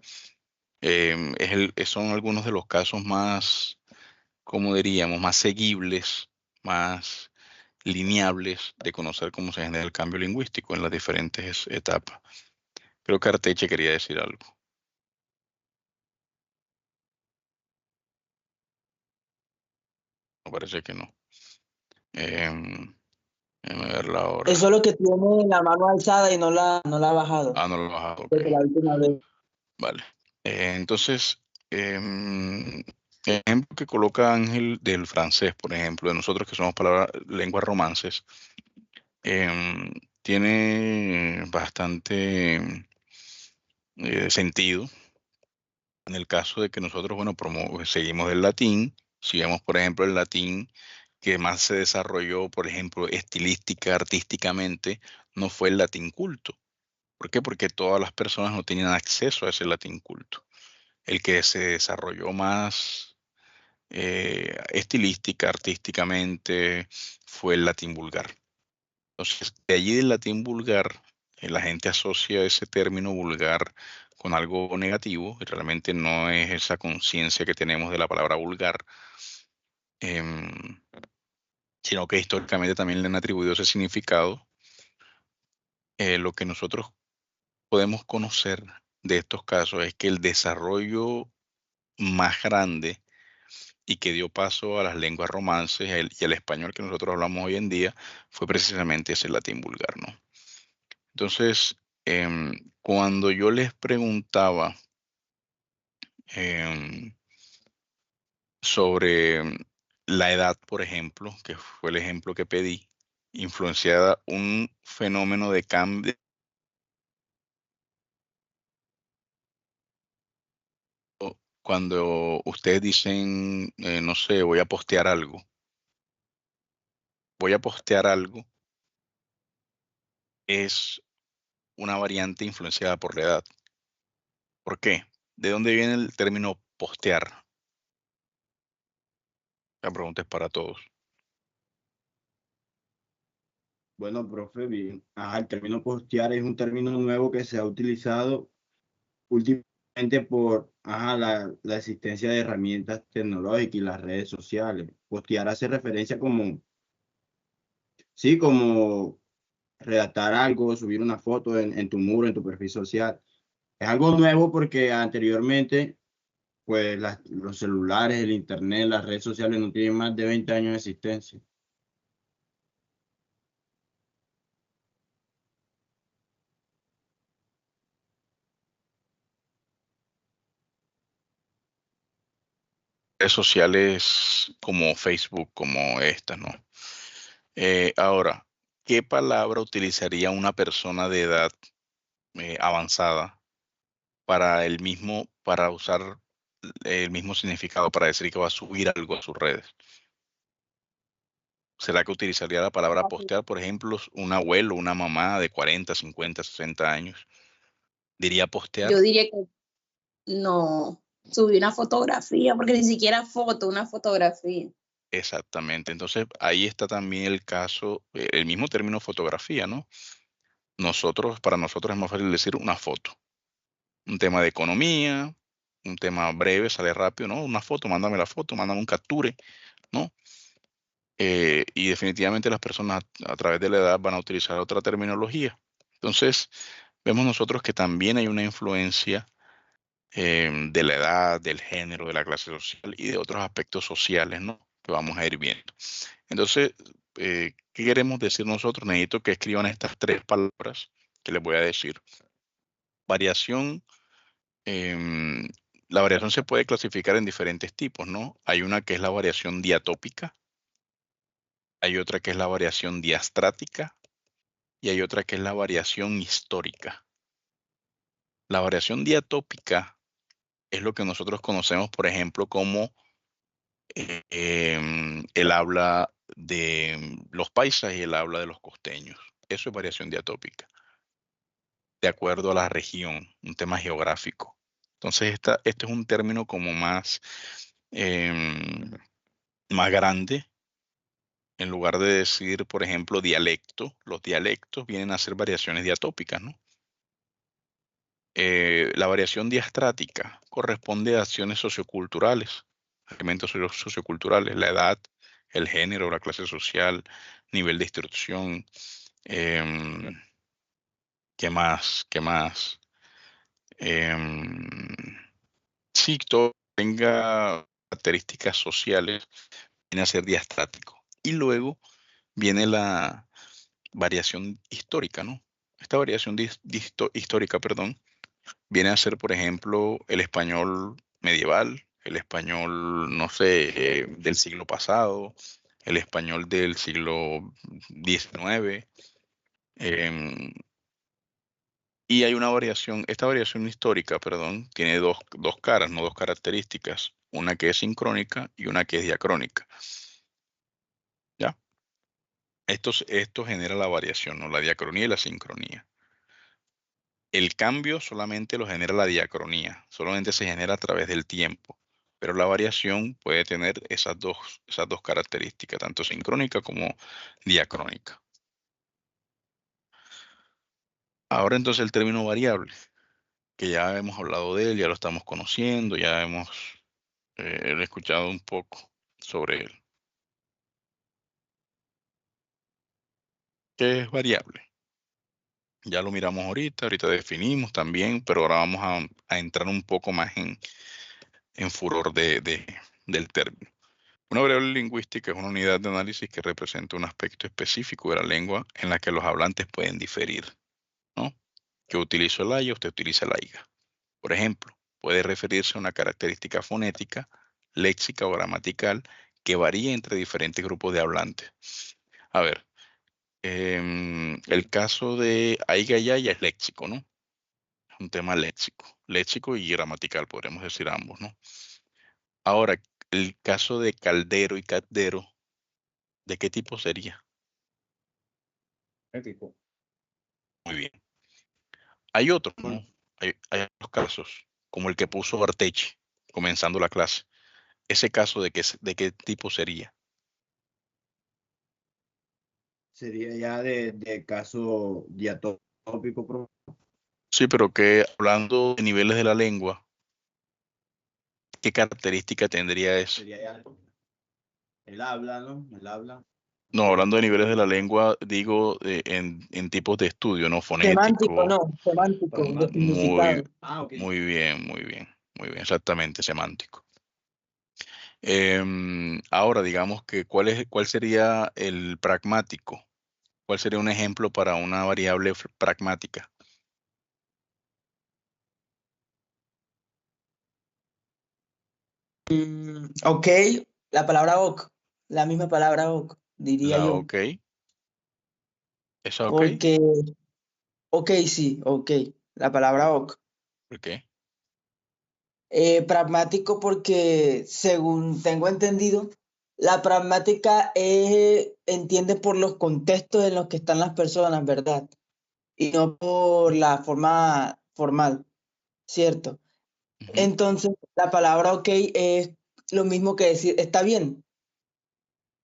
Son algunos de los casos más, como diríamos, más seguibles, más lineables de conocer cómo se genera el cambio lingüístico en las diferentes etapas. Creo que Arteche quería decir algo. Me parece que no. Déjame verla ahora. Eso es lo que tiene la mano alzada y no la ha bajado Ah, no lo he bajado, ok. desde la última vez. Vale. Entonces, el ejemplo que coloca Ángel del francés, por ejemplo, de nosotros que somos lenguas romances, tiene bastante sentido en el caso de que nosotros, bueno, seguimos el latín, sigamos, por ejemplo, el latín que más se desarrolló, por ejemplo, estilística, artísticamente, no fue el latín culto. ¿Por qué? Porque todas las personas no tenían acceso a ese latín culto. El que se desarrolló más estilística, artísticamente, fue el latín vulgar. Entonces, de allí del latín vulgar, la gente asocia ese término vulgar con algo negativo y realmente no es esa conciencia que tenemos de la palabra vulgar, em, sino que históricamente también le han atribuido ese significado. Lo que nosotros podemos conocer de estos casos es que el desarrollo más grande y que dio paso a las lenguas romances y al español que nosotros hablamos hoy en día fue precisamente ese latín vulgar, ¿no? Entonces, cuando yo les preguntaba em, sobre la edad, por ejemplo, que fue el ejemplo que pedí, influenciada un fenómeno de cambio, cuando ustedes dicen, no sé, voy a postear algo, es una variante influenciada por la edad. ¿Por qué? ¿De dónde viene el término postear? La pregunta es para todos. Bueno, profe, bien. El término postear es un término nuevo que se ha utilizado últimamente por la existencia de herramientas tecnológicas y las redes sociales. Postear hace referencia como, sí, como redactar algo, subir una foto en tu muro, en tu perfil social. Es algo nuevo porque anteriormente, pues los celulares, el internet, las redes sociales no tienen más de 20 años de existencia. Redes sociales como Facebook, como estas, ¿no? Ahora, ¿qué palabra utilizaría una persona de edad avanzada para usar el mismo significado, para decir que va a subir algo a sus redes? ¿Será que utilizaría la palabra postear, por ejemplo, un abuelo, una mamá de 40, 50, 60 años? ¿Diría postear? Yo diría que no, subí una fotografía, porque ni siquiera foto, una fotografía. Exactamente. Entonces, ahí está también el caso, el mismo término fotografía, ¿no? Para nosotros es más fácil decir una foto. Un tema de economía, un tema breve, sale rápido, ¿no? Una foto, mándame la foto, mándame un capture, ¿no? Y definitivamente las personas a través de la edad van a utilizar otra terminología. Entonces, vemos nosotros que también hay una influencia de la edad, del género, de la clase social y de otros aspectos sociales, ¿no? Que vamos a ir viendo. Entonces, ¿qué queremos decir nosotros? Necesito que escriban estas 3 palabras que les voy a decir. Variación. em, la variación se puede clasificar en diferentes tipos, ¿no? Hay una que es la variación diatópica, hay otra que es la variación diastrática y hay otra que es la variación histórica. La variación diatópica es lo que nosotros conocemos, por ejemplo, como el habla de los paisas y el habla de los costeños. Eso es variación diatópica, de acuerdo a la región, un tema geográfico. Entonces, este es un término como más grande. En lugar de decir, por ejemplo, dialecto, los dialectos vienen a ser variaciones diatópicas, ¿no? La variación diastrática corresponde a acciones socioculturales, elementos socioculturales, la edad, el género, la clase social, nivel de instrucción. ¿Qué más? ¿Qué más? Em, sí, todo que tenga características sociales viene a ser diastrático. Y luego viene la variación histórica, ¿no? Esta variación histórica, perdón, viene a ser, por ejemplo, el español medieval, el español, no sé, del siglo pasado, el español del siglo XIX. Y hay una variación, esta variación histórica, perdón, tiene dos caras, no 2 características, una que es sincrónica y una que es diacrónica. ¿Ya? Esto genera la variación, ¿no? La diacronía y la sincronía. El cambio solamente lo genera la diacronía, solamente se genera a través del tiempo, pero la variación puede tener esas dos características, tanto sincrónica como diacrónica. Ahora entonces el término variable, que ya hemos hablado de él, ya lo estamos conociendo, ya hemos escuchado un poco sobre él. ¿Qué es variable? Ya lo miramos ahorita definimos también, pero ahora vamos a entrar un poco más en furor del término. Una variable lingüística es una unidad de análisis que representa un aspecto específico de la lengua en la que los hablantes pueden diferir, ¿no? Yo utilizo el haya, usted utiliza la iga. Por ejemplo, puede referirse a una característica fonética, léxica o gramatical que varía entre diferentes grupos de hablantes. A ver, el caso de aiga y haya es léxico, ¿no? Es un tema léxico y gramatical, podríamos decir ambos, ¿no? Ahora, el caso de caldero y caldero, ¿de qué tipo sería? Ético. Muy bien. Hay otros, ¿no? Hay otros casos, como el que puso Arteche comenzando la clase. Ese caso, ¿de qué tipo sería? Sería ya de caso diatópico, profe. Sí, pero que hablando de niveles de la lengua, ¿qué característica tendría eso? Sería ya el habla, ¿no? El habla. No, hablando de niveles de la lengua, digo en tipos de estudio, ¿no? Semántico, Fonético. no, semántico, de significado. Ok. Muy bien, exactamente, semántico. Ahora, digamos que, ¿cuál sería el pragmático? ¿Cuál sería un ejemplo para una variable pragmática? Ok, la palabra ok, la misma palabra ok, diría La yo. OK. ¿Esa OK? Porque, ok, sí, ok, la palabra ok. ¿Por qué? Pragmático porque, según tengo entendido, la pragmática entiende por los contextos en los que están las personas, ¿verdad? Y no por la forma formal, ¿cierto? Ujú. Entonces, la palabra ok es lo mismo que decir está bien.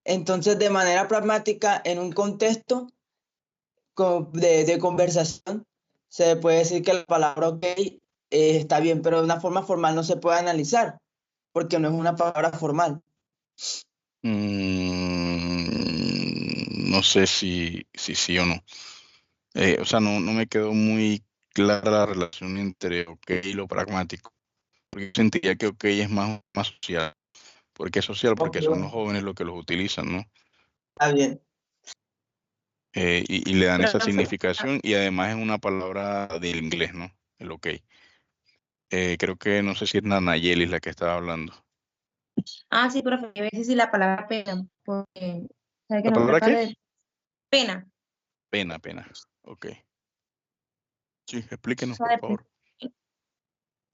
Entonces, de manera pragmática, en un contexto de conversación, se puede decir que la palabra ok está bien, pero de una forma formal no se puede analizar, porque no es una palabra formal. No sé si sí o no. O sea, no me quedó muy clara la relación entre OK y lo pragmático. Porque yo sentiría que OK es más social. ¿Por qué social? Porque Ok, son los jóvenes los que los utilizan, ¿no? está bien. Y le dan esa Profe, significación y además es una palabra del inglés, ¿no? El OK. Creo que no sé si es Nanayelis la que estaba hablando. sí, profe, a veces sí la palabra pena, porque sabe que ¿La nosotros palabra acá qué? le pena. Pena. OK. Sí, O explíquenos, sea, por favor.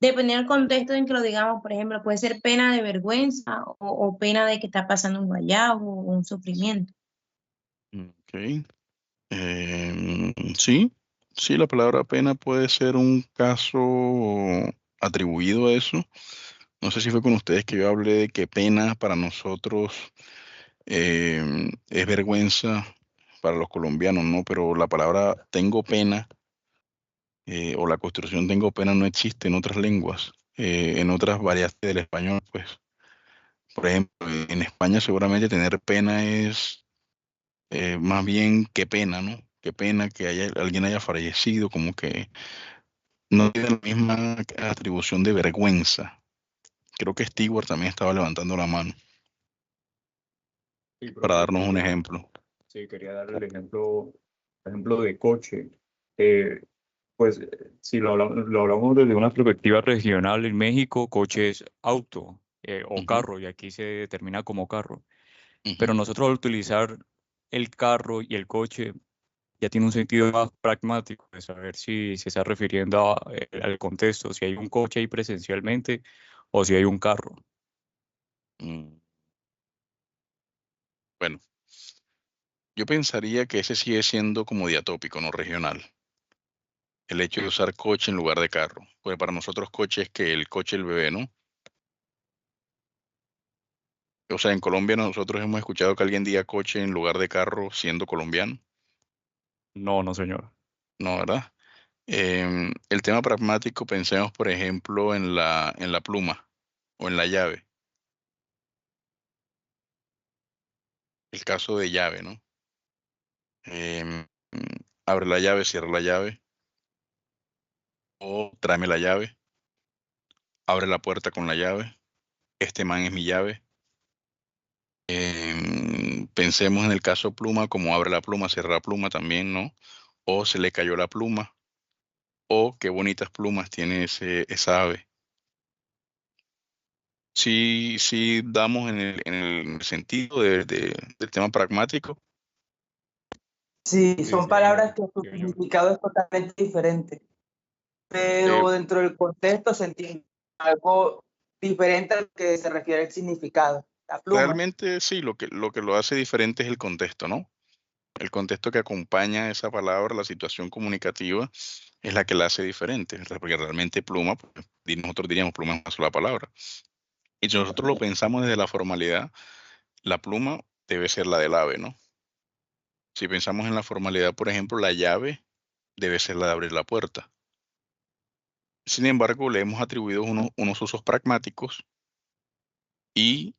dependiendo del contexto en que lo digamos, por ejemplo, puede ser pena de vergüenza o pena de que está pasando un guayabo o un sufrimiento. OK. Sí, la palabra pena puede ser un caso atribuido a eso. No sé si fue con ustedes que yo hablé de que pena para nosotros es vergüenza para los colombianos, ¿no? Pero la palabra tengo pena o la construcción tengo pena no existe en otras lenguas, en otras variantes del español, pues. Por ejemplo, en España seguramente tener pena es más bien qué pena, ¿no? Qué pena que alguien haya fallecido, como que no tiene la misma atribución de vergüenza. Creo que Stewart también estaba levantando la mano Sí, para profe, darnos un ejemplo. sí, quería dar el ejemplo de coche. Eh, pues si lo hablamos desde una perspectiva regional en México, coche es auto o Ujú, carro, y aquí se determina como carro. ujú. Pero nosotros al utilizar el carro y el coche ya tiene un sentido más pragmático de saber si se está refiriendo al contexto, si hay un coche ahí presencialmente o si hay un carro. Mm, Bueno, yo pensaría que ese sigue siendo como diatópico, no regional. El hecho de usar coche en lugar de carro. Pues para nosotros coche es que el coche el bebé, ¿no? O sea, en Colombia nosotros hemos escuchado que alguien diga coche en lugar de carro siendo colombiano. No, no, señor. No, ¿verdad? El tema pragmático, pensemos, por ejemplo, en la pluma o en la llave. El caso de llave, ¿no? Em, Abre la llave, cierra la llave, o tráeme la llave, abre la puerta con la llave, este man es mi llave. Pensemos en el caso pluma, como abre la pluma, cierra la pluma también, ¿no? O se le cayó la pluma, o qué bonitas plumas tiene esa ave. Sí damos en el sentido del tema pragmático. Sí, Sí, son sí, señor. palabras que su Sí, señor. significado es totalmente diferente, Eh, pero dentro del contexto se entiende algo diferente a lo que se refiere al significado. La pluma. Realmente sí, lo que lo hace diferente es el contexto, ¿no? El contexto que acompaña a esa palabra, la situación comunicativa, es la que la hace diferente, porque realmente pluma, pues, nosotros diríamos pluma es una sola palabra. Y si nosotros lo pensamos desde la formalidad, la pluma debe ser la del ave, ¿no? Si pensamos en la formalidad, por ejemplo, la llave debe ser la de abrir la puerta. Sin embargo, le hemos atribuido unos usos pragmáticos y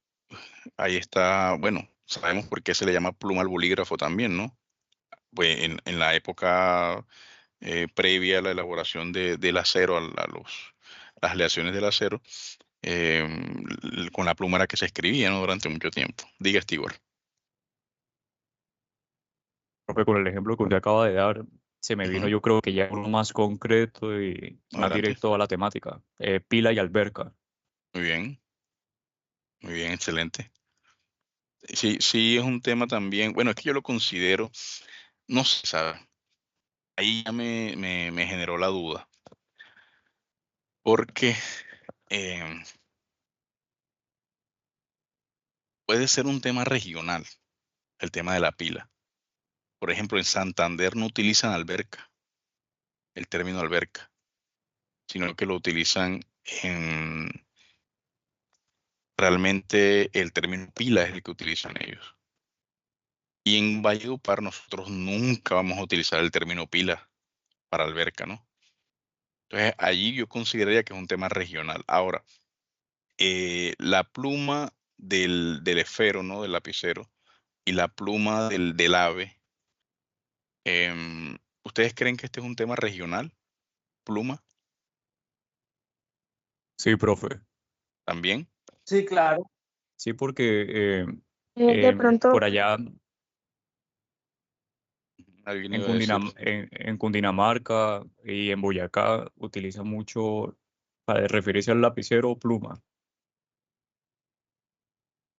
ahí está, bueno, sabemos por qué se le llama pluma al bolígrafo también, ¿no? Pues en la época previa a la elaboración del acero, las aleaciones del acero, con la pluma era que se escribía, ¿no? Durante mucho tiempo. Diga, Stewart. Profe, con el ejemplo que usted acaba de dar, se me vino Ujú. yo creo que ya uno más concreto y más Adelante. directo a la temática. Pila y alberca. Muy bien, excelente. Sí, es un tema también, bueno, es que yo lo considero, no sé, ¿sabe? Ahí ya me generó la duda, porque em, puede ser un tema regional, el tema de la pila. Por ejemplo, en Santander no utilizan alberca, el término alberca, sino que lo utilizan en, realmente el término pila es el que utilizan ellos. Y en Valledupar nosotros nunca vamos a utilizar el término pila para alberca, ¿no? Entonces allí yo consideraría que es un tema regional. Ahora, la pluma del esfero, ¿no? Del lapicero y la pluma del ave, ¿ustedes creen que este es un tema regional? pluma Sí, profe. también. Sí, claro. Sí, porque De pronto, por allá Alguien en iba a decir. En Cundinamarca y en Boyacá utilizan mucho para referirse al lapicero pluma.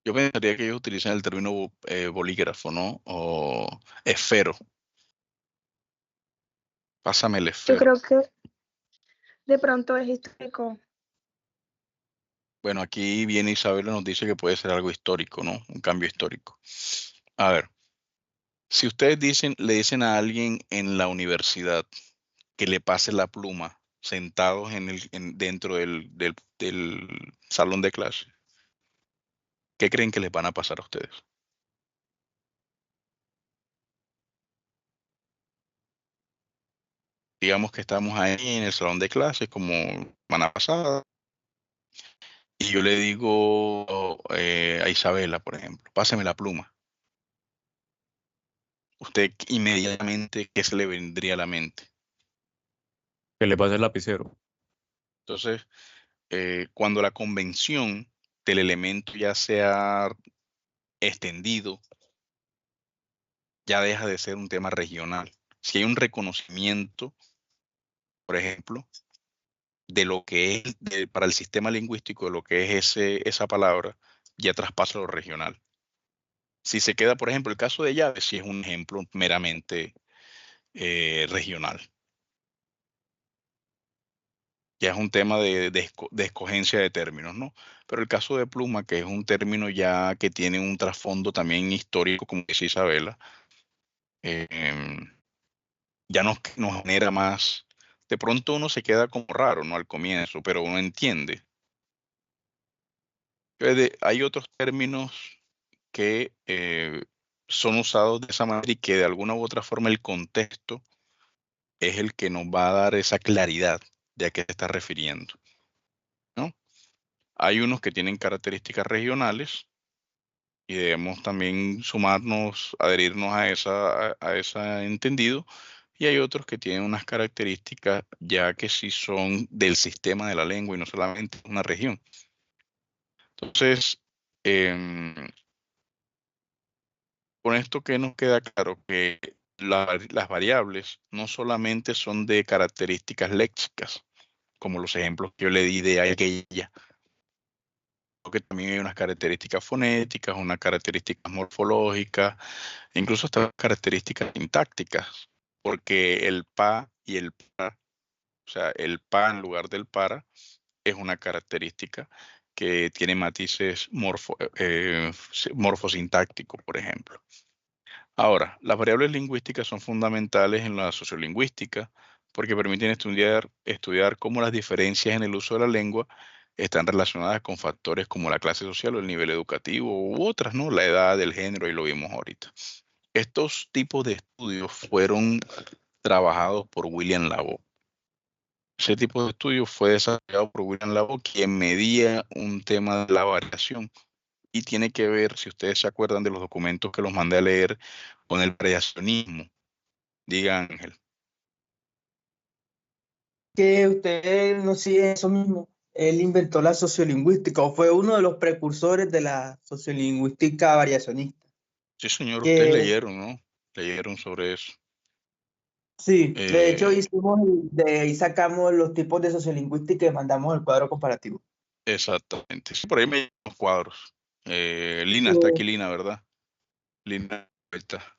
Yo pensaría que ellos utilizan el término bolígrafo, ¿no? O esfero. Pásame el yo esfero. creo que de pronto es histórico. Bueno, aquí viene Isabela, nos dice que puede ser algo histórico, ¿no? Un cambio histórico. A ver, si ustedes le dicen a alguien en la universidad que le pase la pluma sentados dentro del salón de clase, ¿qué creen que les van a pasar a ustedes? Digamos que estamos ahí en el salón de clases como semana pasada y yo le digo a Isabela, por ejemplo, páseme la pluma. Usted inmediatamente, ¿qué se le vendría a la mente? Que le pase el lapicero. Entonces, cuando la convención del elemento ya se ha extendido, ya deja de ser un tema regional. Si hay un reconocimiento, por ejemplo, de lo que es para el sistema lingüístico, de lo que es esa palabra, ya traspasa lo regional. Si se queda, por ejemplo, el caso de llave, sí es un ejemplo meramente regional. Ya es un tema de escogencia de términos, ¿no? Pero el caso de pluma, que es un término ya que tiene un trasfondo también histórico, como dice Isabela, ya nos genera más. De pronto uno se queda como raro, ¿no? Al comienzo, pero uno entiende. Hay otros términos que son usados de esa manera y que de alguna u otra forma el contexto es el que nos va a dar esa claridad de a qué se está refiriendo, ¿no? Hay unos que tienen características regionales y debemos también sumarnos, adherirnos a ese entendido. Y hay otros que tienen unas características ya que sí son del sistema de la lengua y no solamente una región. Entonces, con esto que nos queda claro que las variables no solamente son de características léxicas, como los ejemplos que yo le di de aquella, sino que también hay unas características fonéticas, unas características morfológicas, e incluso hasta características sintácticas, porque el pa y el para, o sea, el pa en lugar del para, es una característica que tiene matices morfosintácticos, por ejemplo. Ahora, las variables lingüísticas son fundamentales en la sociolingüística porque permiten estudiar cómo las diferencias en el uso de la lengua están relacionadas con factores como la clase social o el nivel educativo u otras, ¿no? La edad, el género, y lo vimos ahorita. Estos tipos de estudios fueron trabajados por William Labo. Ese tipo de estudio fue desarrollado por William Labo, quien medía un tema de la variación y tiene que ver, si ustedes se acuerdan de los documentos que los mandé a leer, con el variacionismo. Diga, Ángel. Que usted no sigue eso mismo. Él inventó la sociolingüística o fue uno de los precursores de la sociolingüística variacionista. Sí, señor, ustedes Que leyeron, ¿no? Leyeron sobre eso. sí, de hecho Eh, de ahí sacamos los tipos de sociolingüística y mandamos el cuadro comparativo. exactamente. Sí, por ahí me llegan los cuadros. Lina, está aquí Sí. Lina, ¿verdad? Lina, ahí está.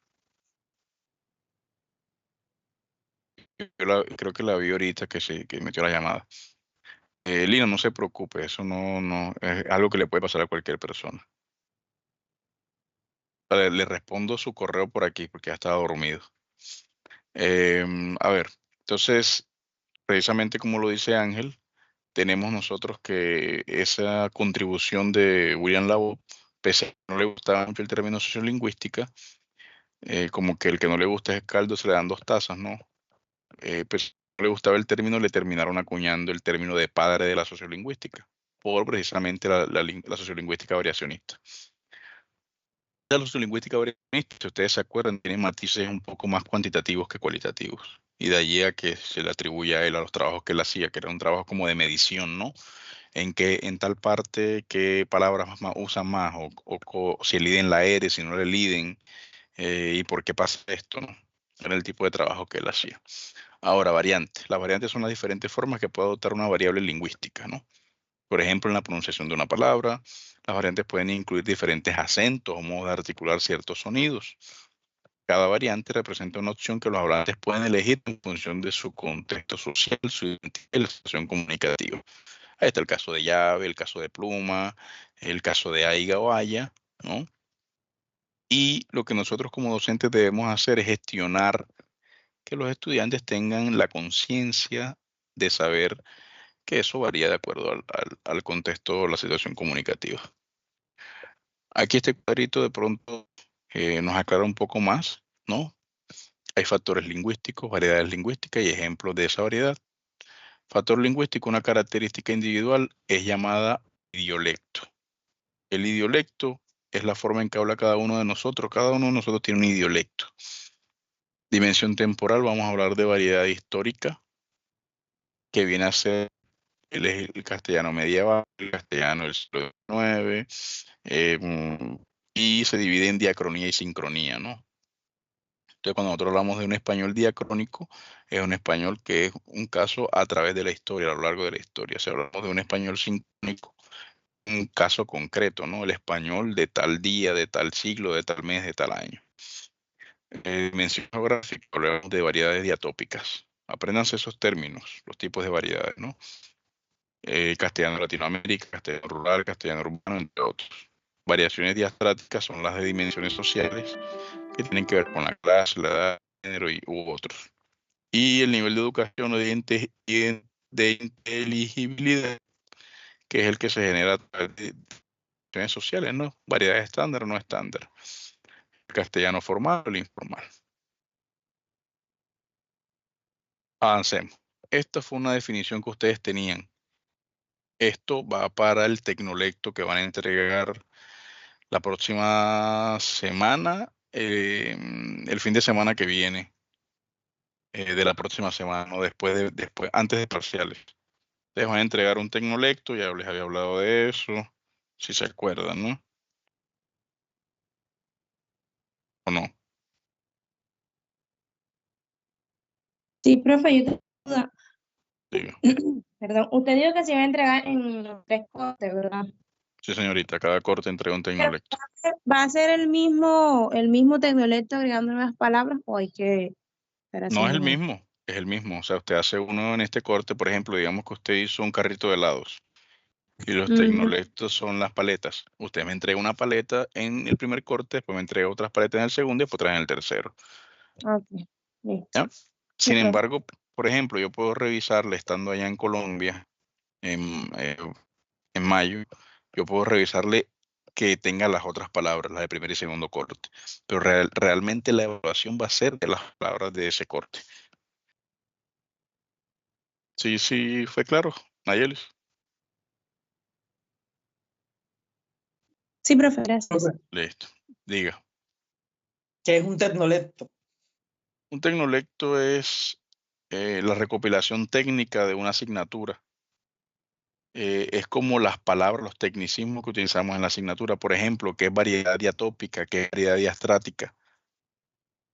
Creo que la vi ahorita que metió la llamada. Lina, no se preocupe, eso no es algo que le puede pasar a cualquier persona. Le respondo su correo por aquí porque ya estaba dormido. A ver, entonces, precisamente como lo dice Ángel, tenemos nosotros que esa contribución de William Labo, pese a que no le gustaba mucho el término sociolingüística, como que el que no le gusta es caldo, se le dan 2 tazas, ¿no? Pues no le gustaba el término, le terminaron acuñando el término de padre de la sociolingüística, por precisamente la sociolingüística variacionista. La sociolingüística variacionista, si ustedes se acuerdan, tiene matices un poco más cuantitativos que cualitativos. Y de allí a que se le atribuye a él a los trabajos que él hacía, que era un trabajo como de medición, ¿no? En tal parte qué palabras usan más, o si eliden la R, si no le eliden, y por qué pasa esto, ¿no? Era el tipo de trabajo que él hacía. Ahora, variantes. Las variantes son las diferentes formas que puede adoptar una variable lingüística, ¿no? Por ejemplo, en la pronunciación de una palabra, las variantes pueden incluir diferentes acentos o modos de articular ciertos sonidos. Cada variante representa una opción que los hablantes pueden elegir en función de su contexto social, su identidad y la situación comunicativa. Ahí está el caso de llave, el caso de pluma, el caso de aiga o haya, ¿no? Y lo que nosotros como docentes debemos hacer es gestionar que los estudiantes tengan la conciencia de saber que eso varía de acuerdo al contexto o la situación comunicativa. Aquí este cuadrito de pronto nos aclara un poco más, ¿no? Hay factores lingüísticos, variedades lingüísticas y ejemplos de esa variedad. Factor lingüístico, una característica individual, es llamada idiolecto. El idiolecto es la forma en que habla cada uno de nosotros. Cada uno de nosotros tiene un idiolecto. Dimensión temporal, vamos a hablar de variedad histórica, que viene a ser el castellano medieval, el castellano del siglo XIX, y se divide en diacronía y sincronía, ¿no? Entonces, cuando nosotros hablamos de un español diacrónico, es un español que es un caso a través de la historia, a lo largo de la historia. Si hablamos de un español sincrónico, un caso concreto, ¿no? El español de tal día, de tal siglo, de tal mes, de tal año. Dimensión geográfica, hablamos de variedades diatópicas. Apréndanse esos términos, los tipos de variedades, ¿no? Castellano Latinoamérica, castellano rural, castellano urbano, entre otros. Variaciones diastráticas son las de dimensiones sociales que tienen que ver con la clase, la edad, el género u otros. Y el nivel de educación o de inteligibilidad, que es el que se genera a través de dimensiones sociales, ¿no? Variedades estándar o no estándar. El castellano formal o el informal. Avancemos. Esta fue una definición que ustedes tenían. Esto va para el tecnolecto que van a entregar la próxima semana, el fin de semana que viene, de la próxima semana, ¿no? Antes de parciales. Les van a entregar un tecnolecto, ya les había hablado de eso, si se acuerdan, ¿no? ¿O no? Sí, profe, yo tengo duda. Digo. Perdón, usted dijo que se iba a entregar en los 3 cortes, ¿verdad? Sí, señorita, cada corte entrega un Pero, tecnolecto. ¿va a ser el mismo tecnolecto agregando nuevas palabras o hay que estar No haciendo es el nuevas? mismo, es el mismo. O sea, usted hace uno en este corte, por ejemplo, digamos que usted hizo un carrito de helados y los tecnolectos son las paletas. Usted me entrega una paleta en el primer corte, después me entrega otras paletas en el segundo y después otra en el tercero. Ok, listo. ¿Ya? Sin profe. embargo, por ejemplo, yo puedo revisarle estando allá en Colombia en mayo, yo puedo revisarle que tenga las otras palabras, las de primer y segundo corte. Pero realmente la evaluación va a ser de las palabras de ese corte. Sí, fue claro, Nayelis. Sí, profe, gracias. Profe, Listo. Diga. ¿qué es un tecnolecto? Un tecnolecto es la recopilación técnica de una asignatura. Es como las palabras, los tecnicismos que utilizamos en la asignatura. Por ejemplo, ¿qué es variedad diatópica? ¿Qué es variedad diastrática?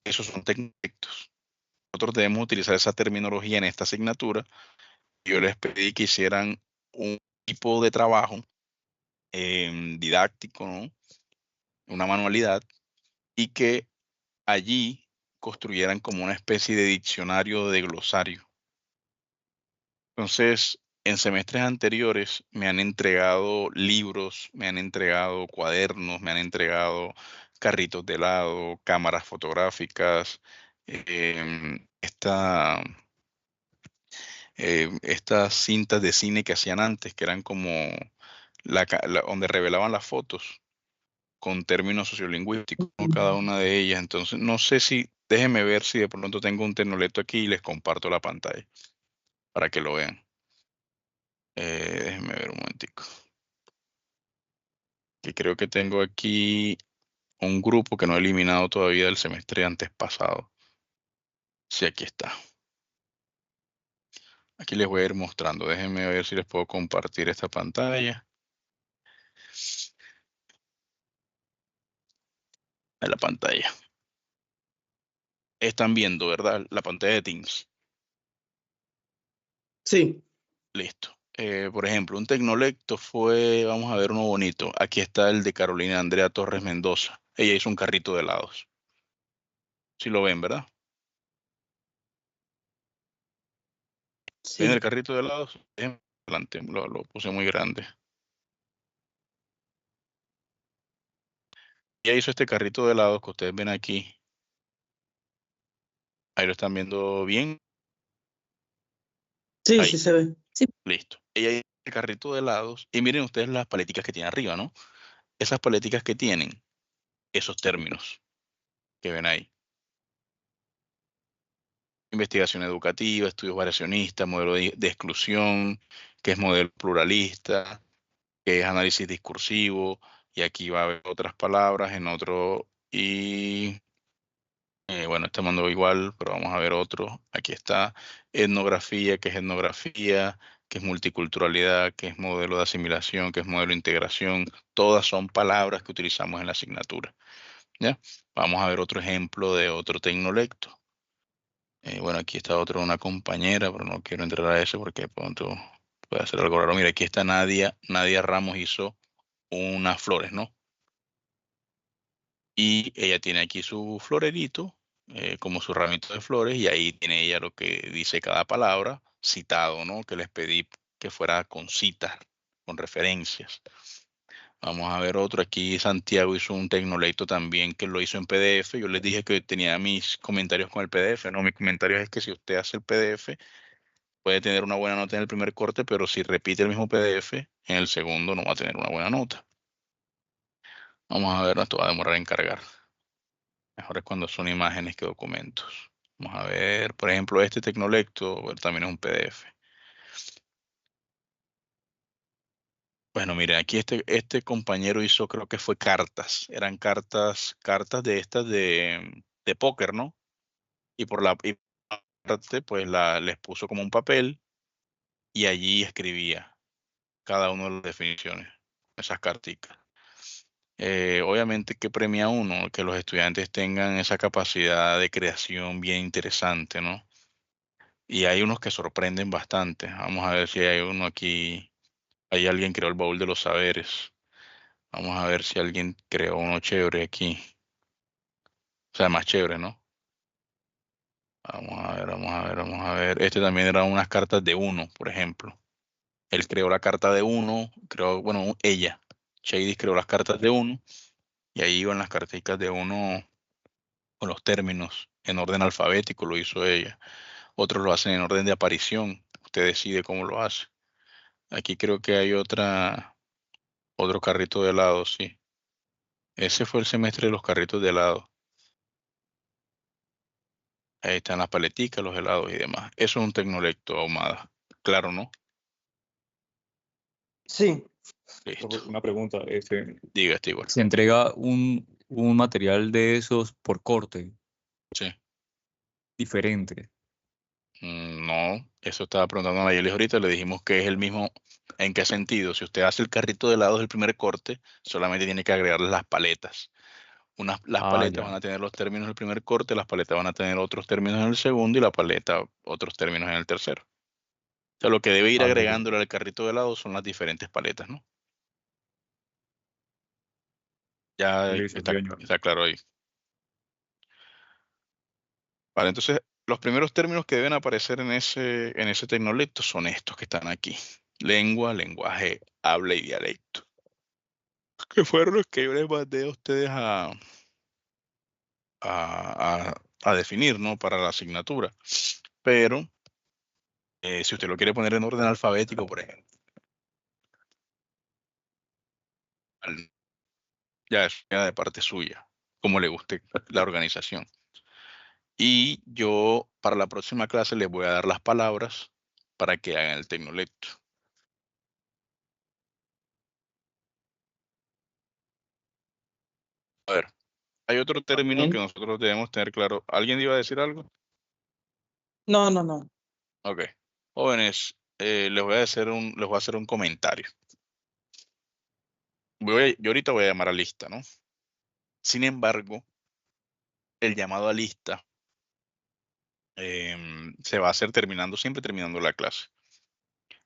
Esos son tecnolectos. Nosotros debemos utilizar esa terminología en esta asignatura. Yo les pedí que hicieran un tipo de trabajo didáctico, ¿no? Una manualidad, y que allí construyeran como una especie de diccionario de glosario. Entonces, en semestres anteriores me han entregado libros, me han entregado cuadernos, me han entregado carritos de helado, cámaras fotográficas, estas cintas de cine que hacían antes, que eran como donde revelaban las fotos con términos sociolingüísticos, ¿no? Cada una de ellas. Entonces, no sé si, déjenme ver si de pronto tengo un tecnolecto aquí y les comparto la pantalla para que lo vean. Déjenme ver un momentico. Que creo que tengo aquí un grupo que no he eliminado todavía del semestre antes pasado. Sí, aquí está. Aquí les voy a ir mostrando. Déjenme ver si les puedo compartir esta pantalla. En la pantalla. Están viendo, ¿verdad? La pantalla de Teams. Sí, Listo. Por ejemplo, un tecnolecto fue, vamos a ver uno bonito. Aquí está el de Carolina Andrea Torres Mendoza. Ella hizo un carrito de helados. Si lo ven, ¿verdad? ¿Ven el sí. carrito de helados? Adelante, lo puse muy grande. Ella hizo este carrito de helados que ustedes ven aquí. Ahí lo están viendo bien. Sí, Ahí, sí se ve. listo. Ella hizo el carrito de helados y miren ustedes las paleticas que tiene arriba, ¿no? Esas paleticas que tienen, esos términos que ven ahí. Investigación educativa, estudios variacionistas, modelo de exclusión, que es modelo pluralista, que es análisis discursivo, y aquí va a haber otras palabras en otro, y bueno, este mando igual, pero vamos a ver otro. Aquí está etnografía, que es multiculturalidad, que es modelo de asimilación, que es modelo de integración. Todas son palabras que utilizamos en la asignatura. ¿Ya? Vamos a ver otro ejemplo de otro tecnolecto. Bueno, aquí está otro, una compañera, pero no quiero entrar a eso porque de pronto puede hacer algo raro. Mira, aquí está Nadia. Nadia Ramos hizo unas flores, ¿no? Y ella tiene aquí su florerito, como su ramito de flores, y ahí tiene ella lo que dice cada palabra, citado, ¿no? Que les pedí que fuera con citas, con referencias. Vamos a ver otro. Aquí Santiago hizo un tecnolecto también que lo hizo en PDF. Yo les dije que tenía mis comentarios con el PDF, ¿no? Mis comentarios es que si usted hace el PDF, puede tener una buena nota en el primer corte, pero si repite el mismo PDF, en el segundo no va a tener una buena nota. Vamos a ver, esto va a demorar en cargar. Mejor es cuando son imágenes que documentos. Vamos a ver, por ejemplo, este Tecnolecto también es un PDF. Bueno, miren, aquí este compañero hizo, creo que fue cartas. Eran cartas de estas de póker, ¿no? Y por la parte, pues les puso como un papel y allí escribía cada una de las definiciones, esas carticas. Obviamente que premia uno que los estudiantes tengan esa capacidad de creación bien interesante, ¿no? Y hay unos que sorprenden bastante. Vamos a ver si hay uno aquí. Hay alguien creó el baúl de los saberes. Vamos a ver si alguien creó uno chévere aquí. O sea, más chévere, ¿no? Vamos a ver, vamos a ver, vamos a ver. Este también eran unas cartas de uno, por ejemplo. Él creó la carta de uno, creó, bueno, ella. Shady creó las cartas de uno. Y ahí iban las carticas de uno con los términos en orden alfabético, lo hizo ella. Otros lo hacen en orden de aparición. Usted decide cómo lo hace. Aquí creo que hay otro carrito de helado, sí. Ese fue el semestre de los carritos de helado. Ahí están las paleticas, los helados y demás. Eso es un tecnolecto ahumada. Claro, ¿no? Sí, Listo. Una pregunta, Diga, igual. ¿se entrega un material de esos por corte Sí. diferente? No, eso estaba preguntando a Nayeli ahorita. Le dijimos que es el mismo. ¿En qué sentido? Si usted hace el carrito de helados del primer corte, solamente tiene que agregarle las paletas. Las Ah, paletas van ya, a tener los términos del primer corte, las paletas van a tener otros términos en el segundo y la paleta otros términos en el tercero. O sea, lo que debe ir ah, listo. agregándole al carrito de helado son las diferentes paletas, ¿no? Ya Listo, está, señor. está claro ahí. Vale, entonces los primeros términos que deben aparecer en ese tecnolecto son estos que están aquí. Lengua, lenguaje, habla y dialecto. Que fueron los que yo les mandé a ustedes a definir, ¿no? Para la asignatura. Pero si usted lo quiere poner en orden alfabético, por ejemplo, ya es ya de parte suya, como le guste la organización. Y yo para la próxima clase les voy a dar las palabras para que hagan el tecnolecto. A ver, hay otro término que bien. nosotros debemos tener claro. ¿Alguien iba a decir algo? No, no, no. Ok. Jóvenes, les voy a hacer un comentario. Yo ahorita voy a llamar a lista, ¿no? Sin embargo, el llamado a lista se va a hacer siempre terminando la clase.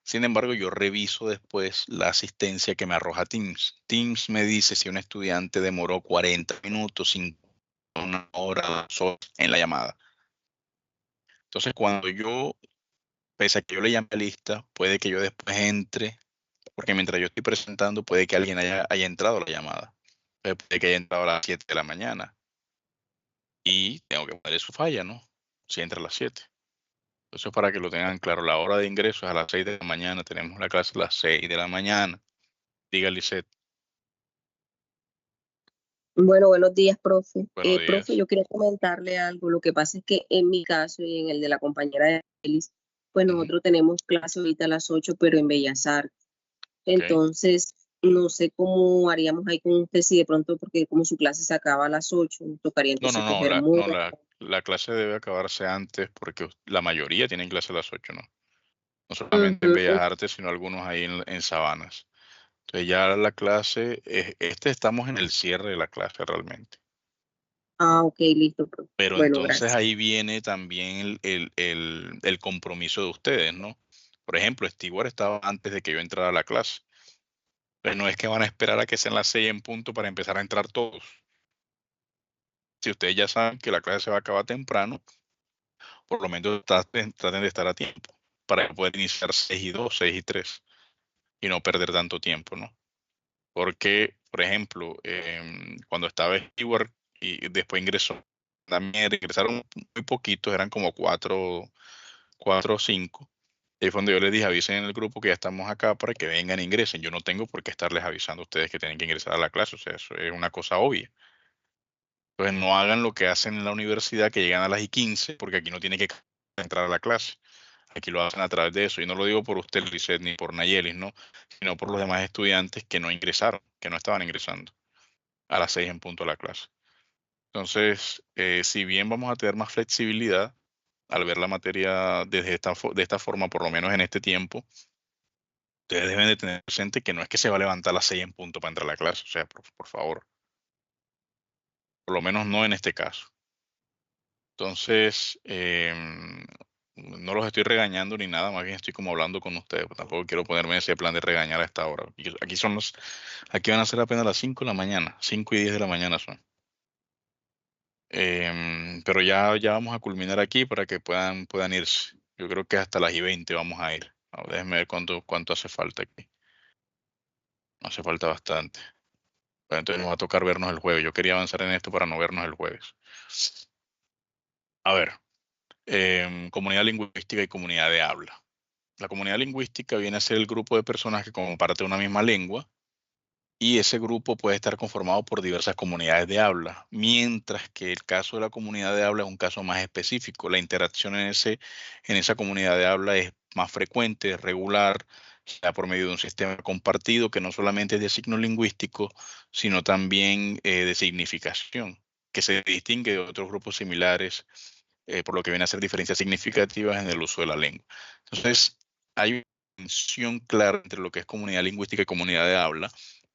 Sin embargo, yo reviso después la asistencia que me arroja Teams. Teams me dice si un estudiante demoró 40 minutos, una hora, 2 horas en la llamada. Entonces, pese a que yo le llame a lista, puede que yo después entre, porque mientras yo estoy presentando, puede que alguien haya entrado a la llamada. Puede que haya entrado a las 7 de la mañana. Y tengo que poner su falla, ¿no? Si entra a las 7. Entonces, para que lo tengan claro, la hora de ingreso es a las 6 de la mañana. Tenemos la clase a las 6 de la mañana. Diga, Lisette. Bueno, buenos días, profe. Buenos Profe, días. yo quería comentarle algo. Lo que pasa es que en mi caso y en el de la compañera de Elis, pues Ujú. nosotros tenemos clase ahorita a las 8, pero en Bellas Artes. Ok. Entonces, no sé cómo haríamos ahí con usted si de pronto, porque como su clase se acaba a las 8, nos tocaría entonces coger La clase debe acabarse antes porque la mayoría tienen clase a las 8, ¿no? No solamente en Bellas Artes, sino algunos ahí en Sabanas. Entonces ya la clase, estamos en el cierre de la clase realmente. Ah, ok, listo, profe. Pero Bueno, entonces gracias. ahí viene también el compromiso de ustedes, ¿no? Por ejemplo, Stewart estaba antes de que yo entrara a la clase. Entonces no es que van a esperar a que sean las 6 en punto para empezar a entrar todos. Si ustedes ya saben que la clase se va a acabar temprano, por lo menos traten de estar a tiempo para poder iniciar 6 y 2, 6 y 3 y no perder tanto tiempo, ¿no? Porque, por ejemplo, cuando estaba Stewart y después ingresó también, ingresaron muy poquitos, eran como 4 o 5. Y ahí fue donde yo les dije, avisen en el grupo que ya estamos acá para que vengan e ingresen. Yo no tengo por qué estarles avisando a ustedes que tienen que ingresar a la clase, o sea, eso es una cosa obvia. Entonces no hagan lo que hacen en la universidad, que llegan a las y 15, porque aquí no tiene que entrar a la clase. Aquí lo hacen a través de eso. Y no lo digo por usted, Lisset, ni por Nayelis, ¿no? Sino por los demás estudiantes que no ingresaron, que no estaban ingresando a las 6 en punto a la clase. Entonces, si bien vamos a tener más flexibilidad al ver la materia de esta forma, por lo menos en este tiempo, ustedes deben de tener presente que no es que se va a levantar a las 6 en punto para entrar a la clase. O sea, por favor. Por lo menos no en este caso. Entonces, no los estoy regañando ni nada, más bien estoy como hablando con ustedes. Tampoco quiero ponerme en ese plan de regañar a esta hora. Aquí van a ser apenas las 5 de la mañana, 5 y 10 de la mañana son. Pero ya vamos a culminar aquí para que puedan irse. Yo creo que hasta las y 20 vamos a ir. Déjenme ver cuánto hace falta aquí. Hace falta bastante. Pero entonces nos va a tocar vernos el jueves. Yo quería avanzar en esto para no vernos el jueves. A ver, comunidad lingüística y comunidad de habla. La comunidad lingüística viene a ser el grupo de personas que comparten una misma lengua y ese grupo puede estar conformado por diversas comunidades de habla, mientras que el caso de la comunidad de habla es un caso más específico. La interacción en esa comunidad de habla es más frecuente, es regular, sea por medio de un sistema compartido que no solamente es de signos lingüísticos, sino también de significación, que se distingue de otros grupos similares, por lo que viene a ser diferencias significativas en el uso de la lengua. Entonces, hay una distinción clara entre lo que es comunidad lingüística y comunidad de habla,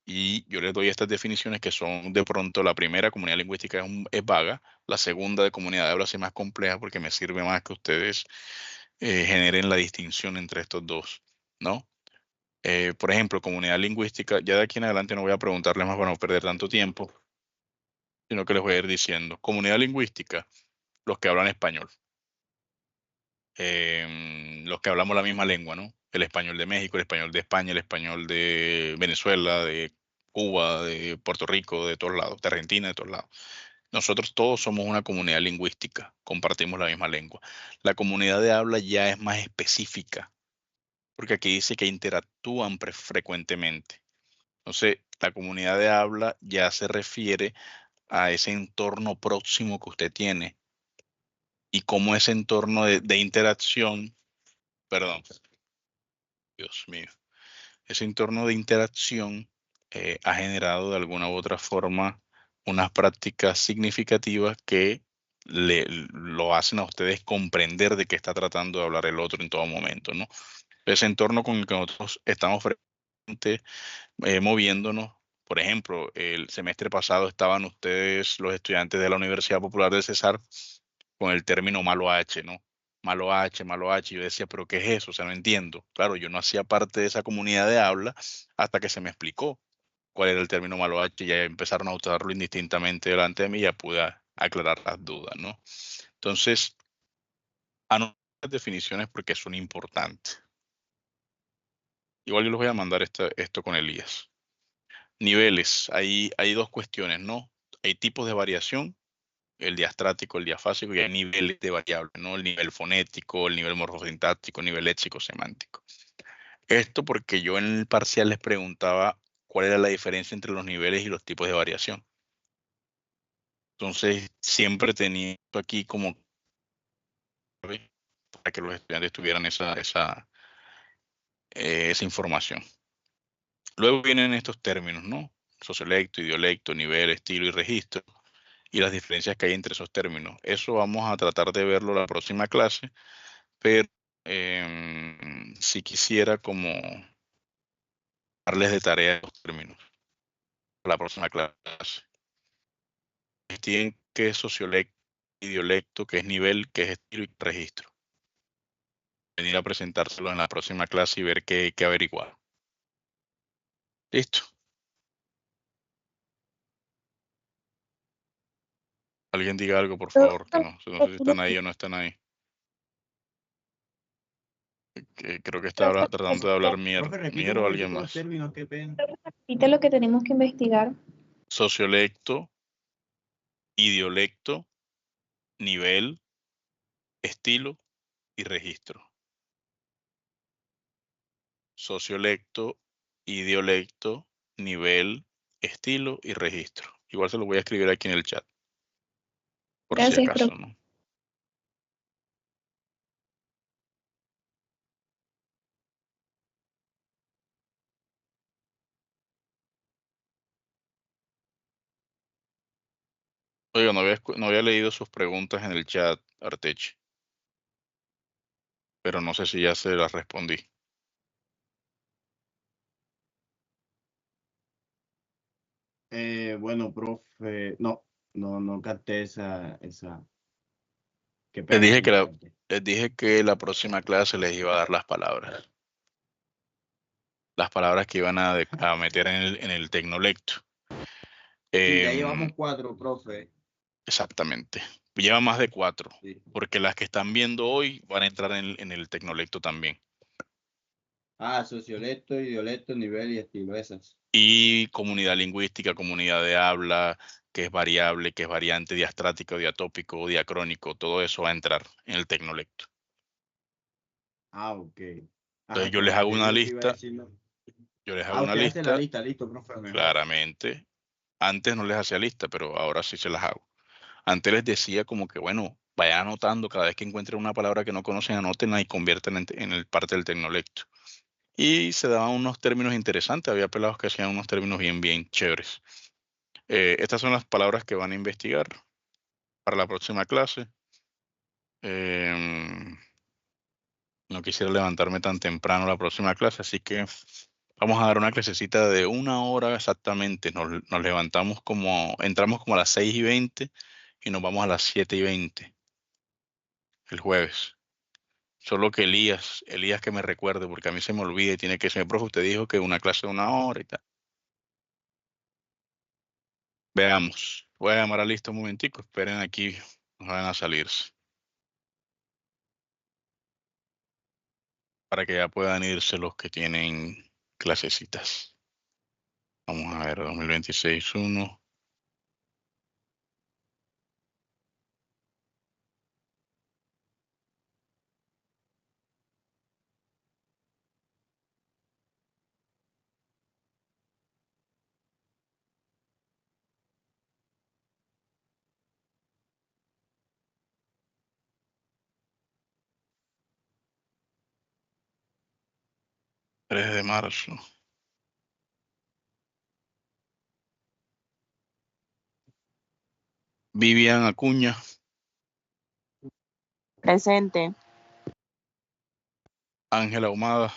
y yo les doy estas definiciones que son de pronto: la primera, comunidad lingüística, es vaga; la segunda, de comunidad de habla, es más compleja porque me sirve más que ustedes generen la distinción entre estos dos, ¿no? Por ejemplo, comunidad lingüística, ya de aquí en adelante no voy a preguntarles más para no perder tanto tiempo, sino que les voy a ir diciendo. Comunidad lingüística, los que hablan español. Los que hablamos la misma lengua, ¿no? El español de México, el español de España, el español de Venezuela, de Cuba, de Puerto Rico, de todos lados, de Argentina, de todos lados. Nosotros todos somos una comunidad lingüística, compartimos la misma lengua. La comunidad de habla ya es más específica, porque aquí dice que interactúan frecuentemente. Entonces, la comunidad de habla ya se refiere a ese entorno próximo que usted tiene y cómo ese entorno de interacción, perdón, Dios mío, ese entorno de interacción ha generado de alguna u otra forma unas prácticas significativas que lo hacen a ustedes comprender de qué está tratando de hablar el otro en todo momento, ¿no? Ese entorno con el que nosotros estamos moviéndonos. Por ejemplo, el semestre pasado estaban ustedes, los estudiantes de la Universidad Popular del Cesar, con el término malo H, ¿no? Malo H, malo H. Yo decía, ¿pero qué es eso? O sea, no entiendo. Claro, yo no hacía parte de esa comunidad de habla hasta que se me explicó cuál era el término malo H. Ya empezaron a usarlo indistintamente delante de mí y ya pude aclarar las dudas, ¿no? Entonces, anoten las definiciones porque son importantes. Igual yo les voy a mandar esto con Elías. Niveles, hay dos cuestiones, ¿no? Hay tipos de variación, el diastrático, el diafásico, y hay niveles de variables, ¿no? El nivel fonético, el nivel morfosintáctico, el nivel léxico semántico. Esto porque yo en el parcial les preguntaba cuál era la diferencia entre los niveles y los tipos de variación. Entonces, siempre tenía esto aquí como para que los estudiantes tuvieran esa información. Luego vienen estos términos, ¿no? Sociolecto, idiolecto, nivel, estilo y registro, y las diferencias que hay entre esos términos. Eso vamos a tratar de verlo la próxima clase, pero si quisiera como darles de tarea los términos para la próxima clase. Tienen qué es sociolecto, idiolecto, qué es nivel, qué es estilo y registro. Venir a presentárselo en la próxima clase y ver qué averiguar. Listo. Alguien diga algo, por favor, que no sé si están ahí o no están ahí. Creo que está tratando de hablar Profe, repite Mier un o alguien momentico los más. términos, qué pena. Repite lo que tenemos que investigar. Sociolecto, idiolecto, nivel, estilo y registro. Sociolecto, idiolecto, nivel, estilo y registro. Igual se lo voy a escribir aquí en el chat, por si Gracias, acaso, profe. ¿no? Oiga, no había leído sus preguntas en el chat, Artechi, pero no sé si ya se las respondí. Bueno, profe, no capté esa. Qué Les pena, dije no que la la, capté. les dije que la próxima clase les iba a dar las palabras. Las palabras que iban a meter en el tecnolecto. Sí, ya Em, llevamos 4, profe. Exactamente. Lleva más de 4, Sí. porque las que están viendo hoy van a entrar en el tecnolecto también. Sociolecto, idiolecto, nivel y estilo, esas. Y comunidad lingüística, comunidad de habla, que es variable, que es variante, diastrático, diatópico, diacrónico, todo eso va a entrar en el tecnolecto. Ok. Entonces yo Con les lo hago una anterior que iba a lista, decir, no. yo les hago una Usted hace la lista, lista, listo, profe, mejor. claramente. Antes no les hacía lista, pero ahora sí se las hago. Antes les decía como que, bueno, vayan anotando, cada vez que encuentren una palabra que no conocen, anótenla y conviertan en el parte del tecnolecto. Y se daban unos términos interesantes, había pelados que hacían unos términos bien chéveres. Estas son las palabras que van a investigar para la próxima clase. Em, no quisiera levantarme tan temprano la próxima clase, así que vamos a dar una clasecita de 1 hora exactamente. Nos levantamos entramos como a las 6:20 y nos vamos a las 7:20 el jueves. Solo que Elías que me recuerde, porque a mí se me olvida y tiene que ser, profe, usted dijo que una clase de 1 hora y tal. Veamos. Voy a llamar a lista un momentico. Esperen aquí. No van a salirse. Para que ya puedan irse los que tienen clasecitas. Vamos a ver, 2026, 1. Tres de marzo. Vivian Acuña. Presente. Ángela Ahumada,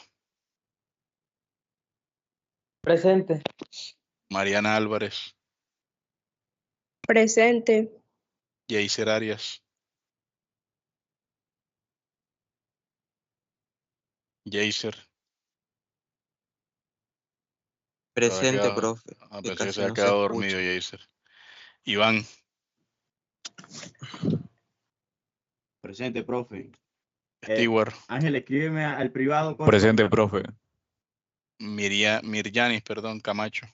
Presente. Mariana Álvarez, Presente. Yeiser Arias, Yeiser. Presente, profe. Pensé que Casi se había no se quedado escucha. dormido, Yeiser. Iván, Presente, profe. Stewart, Ángel, escríbeme al privado. porfa. Presente, profe. Miryanis, Camacho,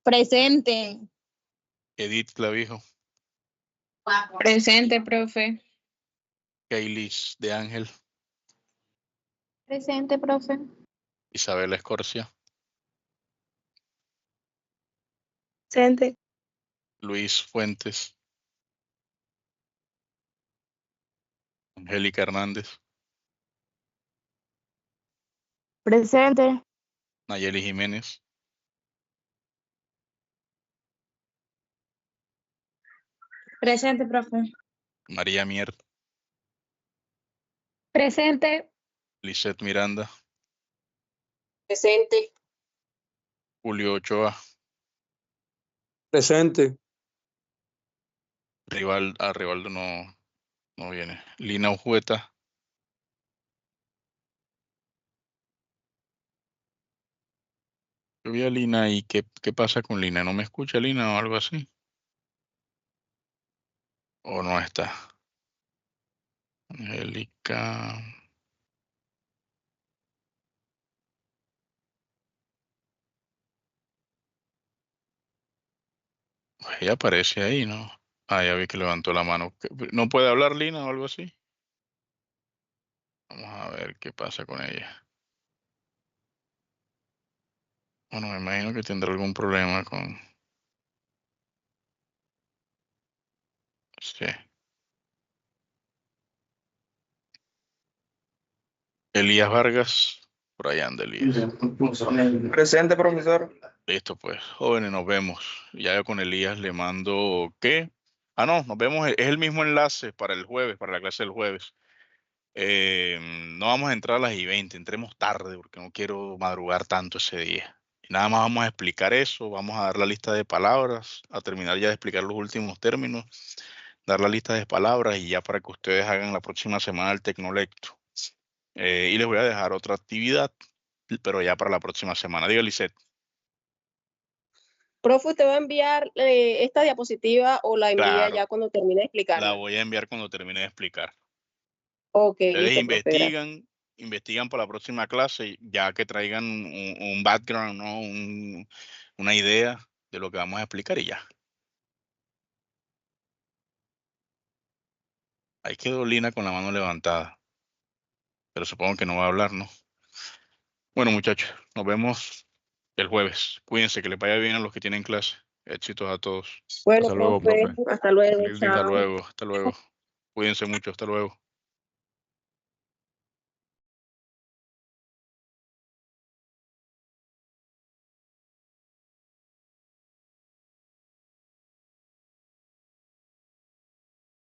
Presente. Edith Clavijo, Presente, profe. Kailis de Ángel, Presente, profe. Isabela Escorcia, Presente. Luis Fuentes, Angélica Hernández, Presente. Nayeli Jiménez, Presente, profe. María Mier, Presente. Lisette Miranda, Presente. Julio Ochoa, Presente. Rivaldo no viene, Lina Ujueta, yo vi a Lina y ¿qué pasa con Lina? ¿No me escucha Lina o algo así? ¿O no está? Angélica. Ella aparece ahí, ¿no? Ah, ya vi que levantó la mano. ¿No puede hablar Lina o algo así? Vamos a ver qué pasa con ella. Bueno, me imagino que tendrá algún problema con... Sí. Elías Vargas. Por allá anda Elías. Presente, profesor. Listo, pues. Jóvenes, nos vemos. Ya yo con Elías le mando... ¿Qué? Ah, no, nos vemos. Es el mismo enlace para el jueves, para la clase del jueves. No vamos a entrar a las y 20, entremos tarde porque no quiero madrugar tanto ese día. Y nada más vamos a explicar eso, vamos a dar la lista de palabras, a terminar ya de explicar los últimos términos, dar la lista de palabras y ya para que ustedes hagan la próxima semana el Tecnolecto. Y les voy a dejar otra actividad, pero ya para la próxima semana. Diga, Lisette. Profe, ¿usted va a enviar esta diapositiva o la envía Claro, ya cuando termine de la explicarla? voy a enviar cuando termine de explicar. Ok, Ustedes listo, profe, gracias. investigan para la próxima clase, ya que traigan un background, ¿no? Una idea de lo que vamos a explicar y ya. Ahí quedó Lina con la mano levantada, pero supongo que no va a hablar, ¿no? Bueno, muchachos, nos vemos el jueves. Cuídense, que les vaya bien a los que tienen clase. Éxitos a todos. Bueno, Hasta luego, profe, profe. hasta luego, Feliz día. Hasta chao. luego, hasta luego. Cuídense mucho, hasta luego.